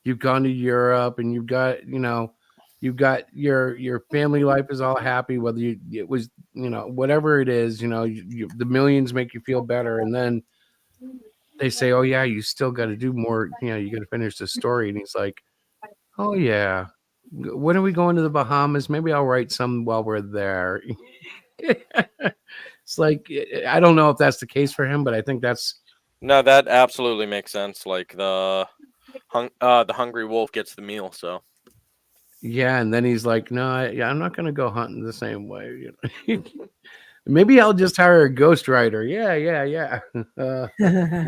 you've gone to Europe and you've got your family life is all happy, whether it was, whatever it is, the millions make you feel better. And then they say, oh yeah, you still got to do more. You got to finish the story. And he's like, oh yeah, when are we going to the Bahamas? Maybe I'll write some while we're there. It's like, I don't know if that's the case for him, but I think no, that absolutely makes sense. Like the hungry wolf gets the meal. So yeah. And then he's like, no, I'm not going to go hunting the same way. Maybe I'll just hire a ghostwriter. Yeah.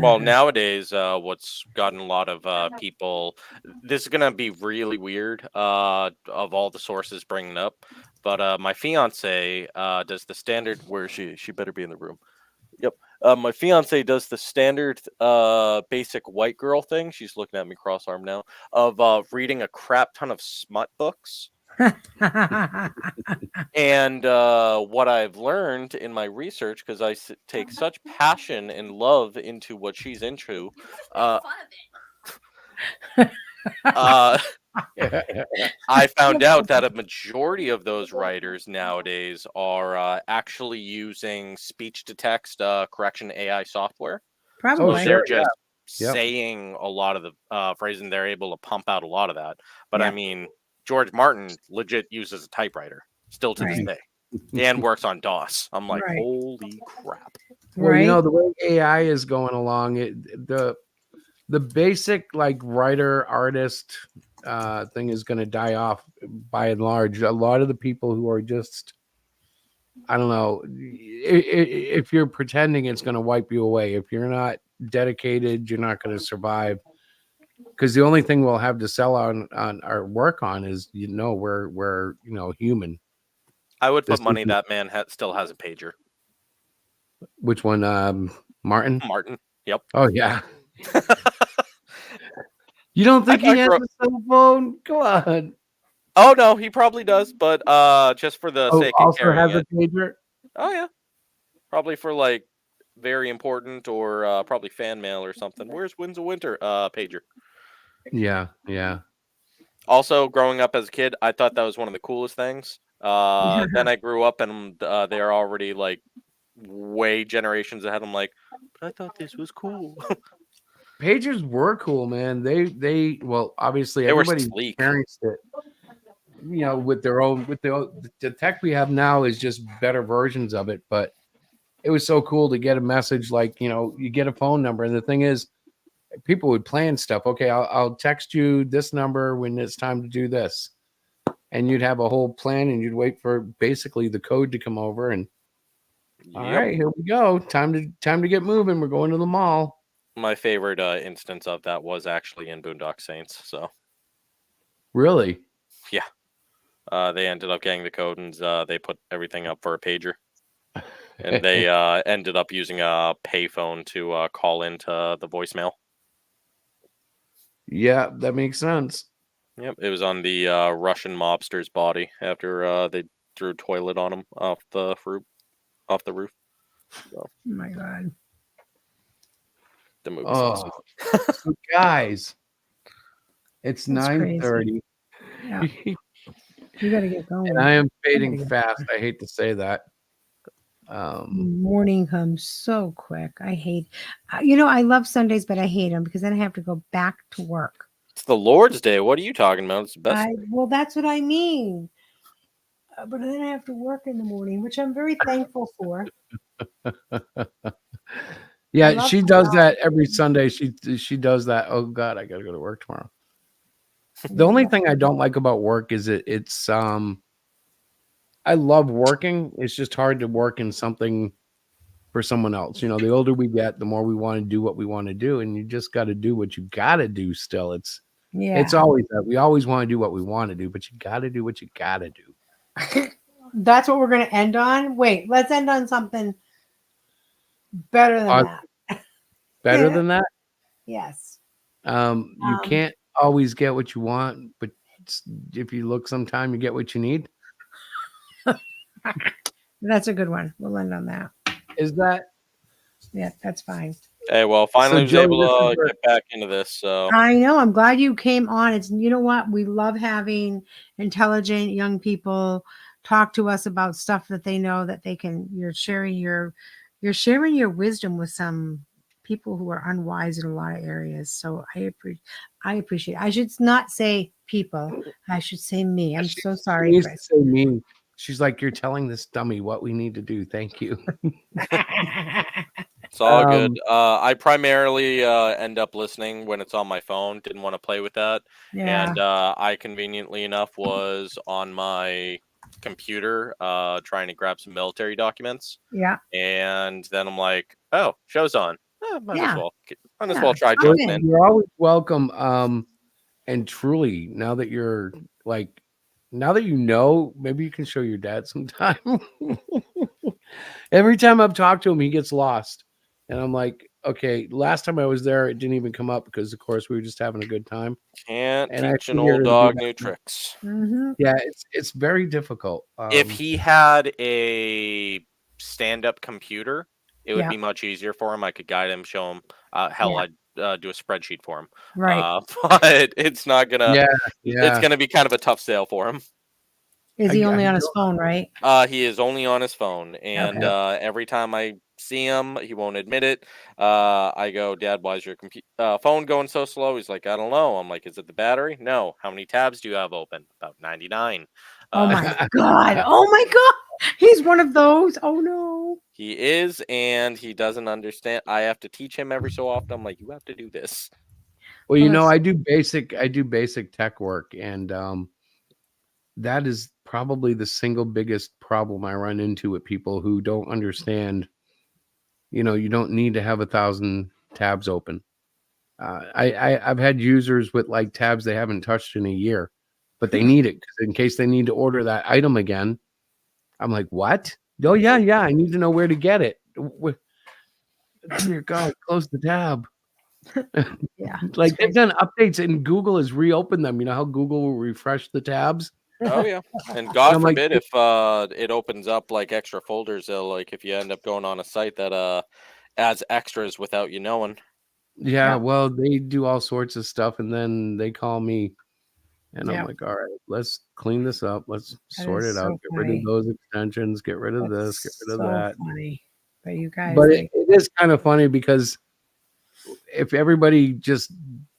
Well, nowadays, what's gotten a lot of people. This is gonna be really weird. Of all the sources bringing up, but my fiance does the standard. Where is she? She better be in the room. Yep. My fiance does the standard basic white girl thing. She's looking at me cross-armed now of reading a crap ton of smut books. And what I've learned in my research, because take such passion and love into what she's into, uh, uh, I found out that a majority of those writers nowadays are actually using speech to text correction AI software. Probably. Oh, They're sure, just Yep. saying a lot of the phrasing. They're able to pump out a lot of that. But Yeah. I mean, George Martin legit uses a typewriter still to this Right. day and works on DOS. I'm like, Right. holy crap. Well, Right. the way AI is going along, the basic like writer artist thing is going to die off by and large. A lot of the people who are just, I don't know, if you're pretending, it's going to wipe you away. If you're not dedicated, you're not going to survive. Because the only thing we'll have to sell on our work on is we're human. I would This put money isn't- that man still has a pager. Which one, Martin? Martin. Yep. Oh yeah. You don't think I he has grew up- a cell phone? Come on. Oh no, he probably does, but just for the Oh, sake of also carrying has it. a pager. Oh yeah, probably for like very important or probably fan mail or something. Where's Winds of Winter? Pager. Yeah. Also, growing up as a kid, I thought that was one of the coolest things. Then I grew up and they're already like way generations ahead. I'm like, but I thought this was cool. Pagers were cool, man. They well, obviously They were everybody sleek. experienced it. With the tech we have now is just better versions of it. But it was so cool to get a message like, you get a phone number. And the thing is, people would plan stuff. Okay, I'll text you this number when it's time to do this. And you'd have a whole plan and you'd wait for basically the code to come over and all Yep. right, here we go. Time to get moving. We're going to the mall. My favorite instance of that was actually in Boondock Saints. So Really? they ended up getting the code and they put everything up for a pager. And they ended up using a payphone to call into the voicemail. Yeah, that makes sense. Yep, it was on the Russian mobster's body after they threw a toilet on him off the roof. Oh my God. The movie. Oh, so guys, it's That's crazy. 9:30, Yeah. You got to get going. and I am fading Yeah. fast. I hate to say that. Morning comes so quick. I hate, I love Sundays, but I hate them because then I have to go back to work. It's the Lord's Day. What are you talking about? It's the best. Well, that's what I mean. But then I have to work in the morning, which I'm very thankful for. Yeah, love she to does walk. that every Sunday. She does that. Oh God, I gotta go to work tomorrow. The only thing I don't like about work is it's I love working. It's just hard to work in something for someone else. The older we get, the more we want to do what we want to do, and you just got to do what you got to do. Still, it's always that we always want to do what we want to do, but you got to do what you got to do. That's what we're going to end on. Wait, let's end on something better than that. Better Yeah. than that, Yes. you can't always get what you want, but if you look sometime, you get what you need. That's a good one. We'll end on that. Is that? Yeah, that's fine. Hey, well, finally was Joey, able this to is where- get back into this. So I know. I'm glad you came on. It's what? We love having intelligent young people talk to us about stuff that they know that they can. You're sharing your wisdom with some people who are unwise in a lot of areas. So I appreciate. I should not say people. I should say me. I'm so She sorry, needs to Chris. say me. She's like, you're telling this dummy what we need to do. Thank you. it's all good. I primarily end up listening when it's on my phone. Didn't want to play with that. Yeah. And I conveniently enough was on my computer trying to grab some military documents, Yeah. and then I'm like, oh, show's on. Might Yeah. as well try Pop jumping in. in. You're always welcome. And truly, now that you're like, now that you know, maybe you can show your dad sometime. Every time I've talked to him, he gets lost. And I'm like, okay, last time I was there, it didn't even come up because, of course, we were just having a good time. Can't And I teach an figured old it'd be dog that new way. tricks. Mm-hmm. Yeah, it's very difficult. If he had a stand-up computer, it would Yeah. be much easier for him. I could guide him, show him. Hell, Yeah. I'd do a spreadsheet for him. Right. But it's not gonna. yeah, It's yeah. gonna be kind of a tough sale for him. Is he I only on his don't- phone, right? He is only on his phone, and Okay. every time I see him, he won't admit it. I go, Dad, why is your phone going so slow? He's like, I don't know. I'm like, is it the battery? No. How many tabs do you have open? About 99. Oh my God. Oh my God. He's one of those. Oh no. He is, and he doesn't understand. I have to teach him every so often. I'm like, you have to do this. Well, you Oh, know, that's- I do basic tech work, and that is probably the single biggest problem I run into with people who don't understand. You know, you don't need to have 1,000 tabs open. I've had users with like tabs they haven't touched in a year, but they need it 'cause in case they need to order that item again. I'm like, what? Oh yeah, yeah. I need to know where to get it. Dear God, close the tab. Yeah. Like they've done updates and Google has reopened them. You know how Google will refresh the tabs? Oh yeah, and God I'm like, forbid if it opens up like extra folders. Like if you end up going on a site that adds extras without you knowing. yeah, Yeah. well, they do all sorts of stuff and then they call me and Yeah. I'm like, all right, let's clean this up. Let's That sort is it out. so Get rid funny. of those extensions, get rid of this, get That's rid of so that. funny. But you guys, But like, it is kind of funny because if everybody just,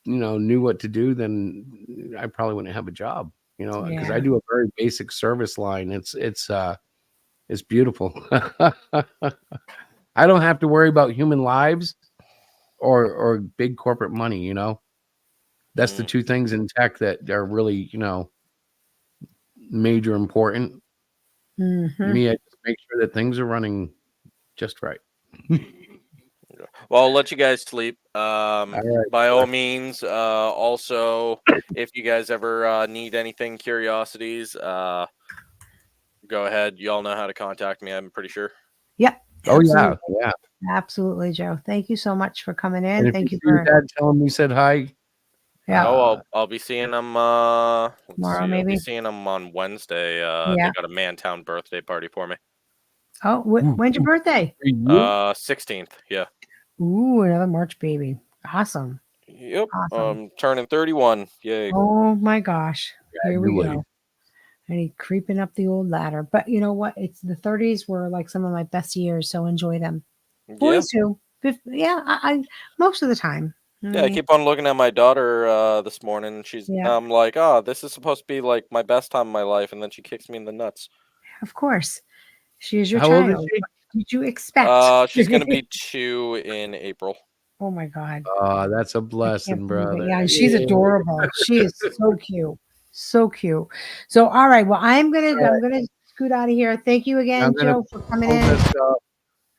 knew what to do, then I probably wouldn't have a job, because I yeah. do a very basic service line. It's beautiful. I don't have to worry about human lives or big corporate money, That's the Mm. two things in tech that are really, major important. Mhm. Me, I just make sure that things are running just right. Well, I'll let you guys sleep. All right. By all means, also, if you guys ever need anything, curiosities, go ahead. You all know how to contact me, I'm pretty sure. Yep. Oh yeah, Absolutely. yeah. Absolutely, Joe. Thank you so much for coming in. And if Thank you you see your for dad, tell him we said hi. yeah. I'll be seeing them. Tomorrow, I'll be maybe? seeing them on Wednesday. Yeah. They got a Mantown birthday party for me. Oh, when's your birthday? For you? 16th. Yeah. Ooh, another March baby. Awesome. Yep. Awesome. Turning 31. Yay. Oh my gosh. Here we Congratulations. go. And he creeping up the old ladder. But you know what? It's the 30s were like some of my best years, so enjoy them. Yeah. Boys too. Yeah, I most of the time. Yeah, I keep on looking at my daughter this morning. Yeah. I'm like, oh, this is supposed to be like my best time of my life, and then she kicks me in the nuts. Of course. She is your How old is child. she? What did you expect? She's gonna be 2 in April. Oh my God. Oh, that's a I can't blessing, believe it. brother. Yeah, and she's adorable. She is so cute. So cute. So all right. Well, I'm gonna scoot out of here. Thank you again, I'm gonna Joe, for coming Hold in. this up.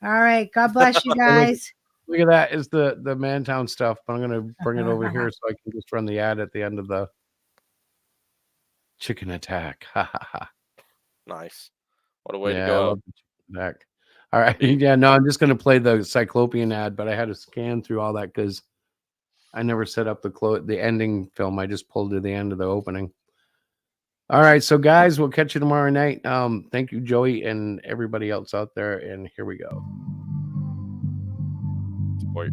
All right. God bless you guys. Look at that. Is the Mantown stuff, but I'm gonna bring it over here so I can just run the ad at the end of the chicken attack. Ha ha ha. Nice. What a way to Yeah, I go love out. the chicken attack. All right. Yeah, no, I'm just gonna play the Cyclopean ad, but I had to scan through all that because I never set up the ending film. I just pulled to the end of the opening. All right, so guys, we'll catch you tomorrow night. Thank you, Joey, and everybody else out there. And here we go. Wait.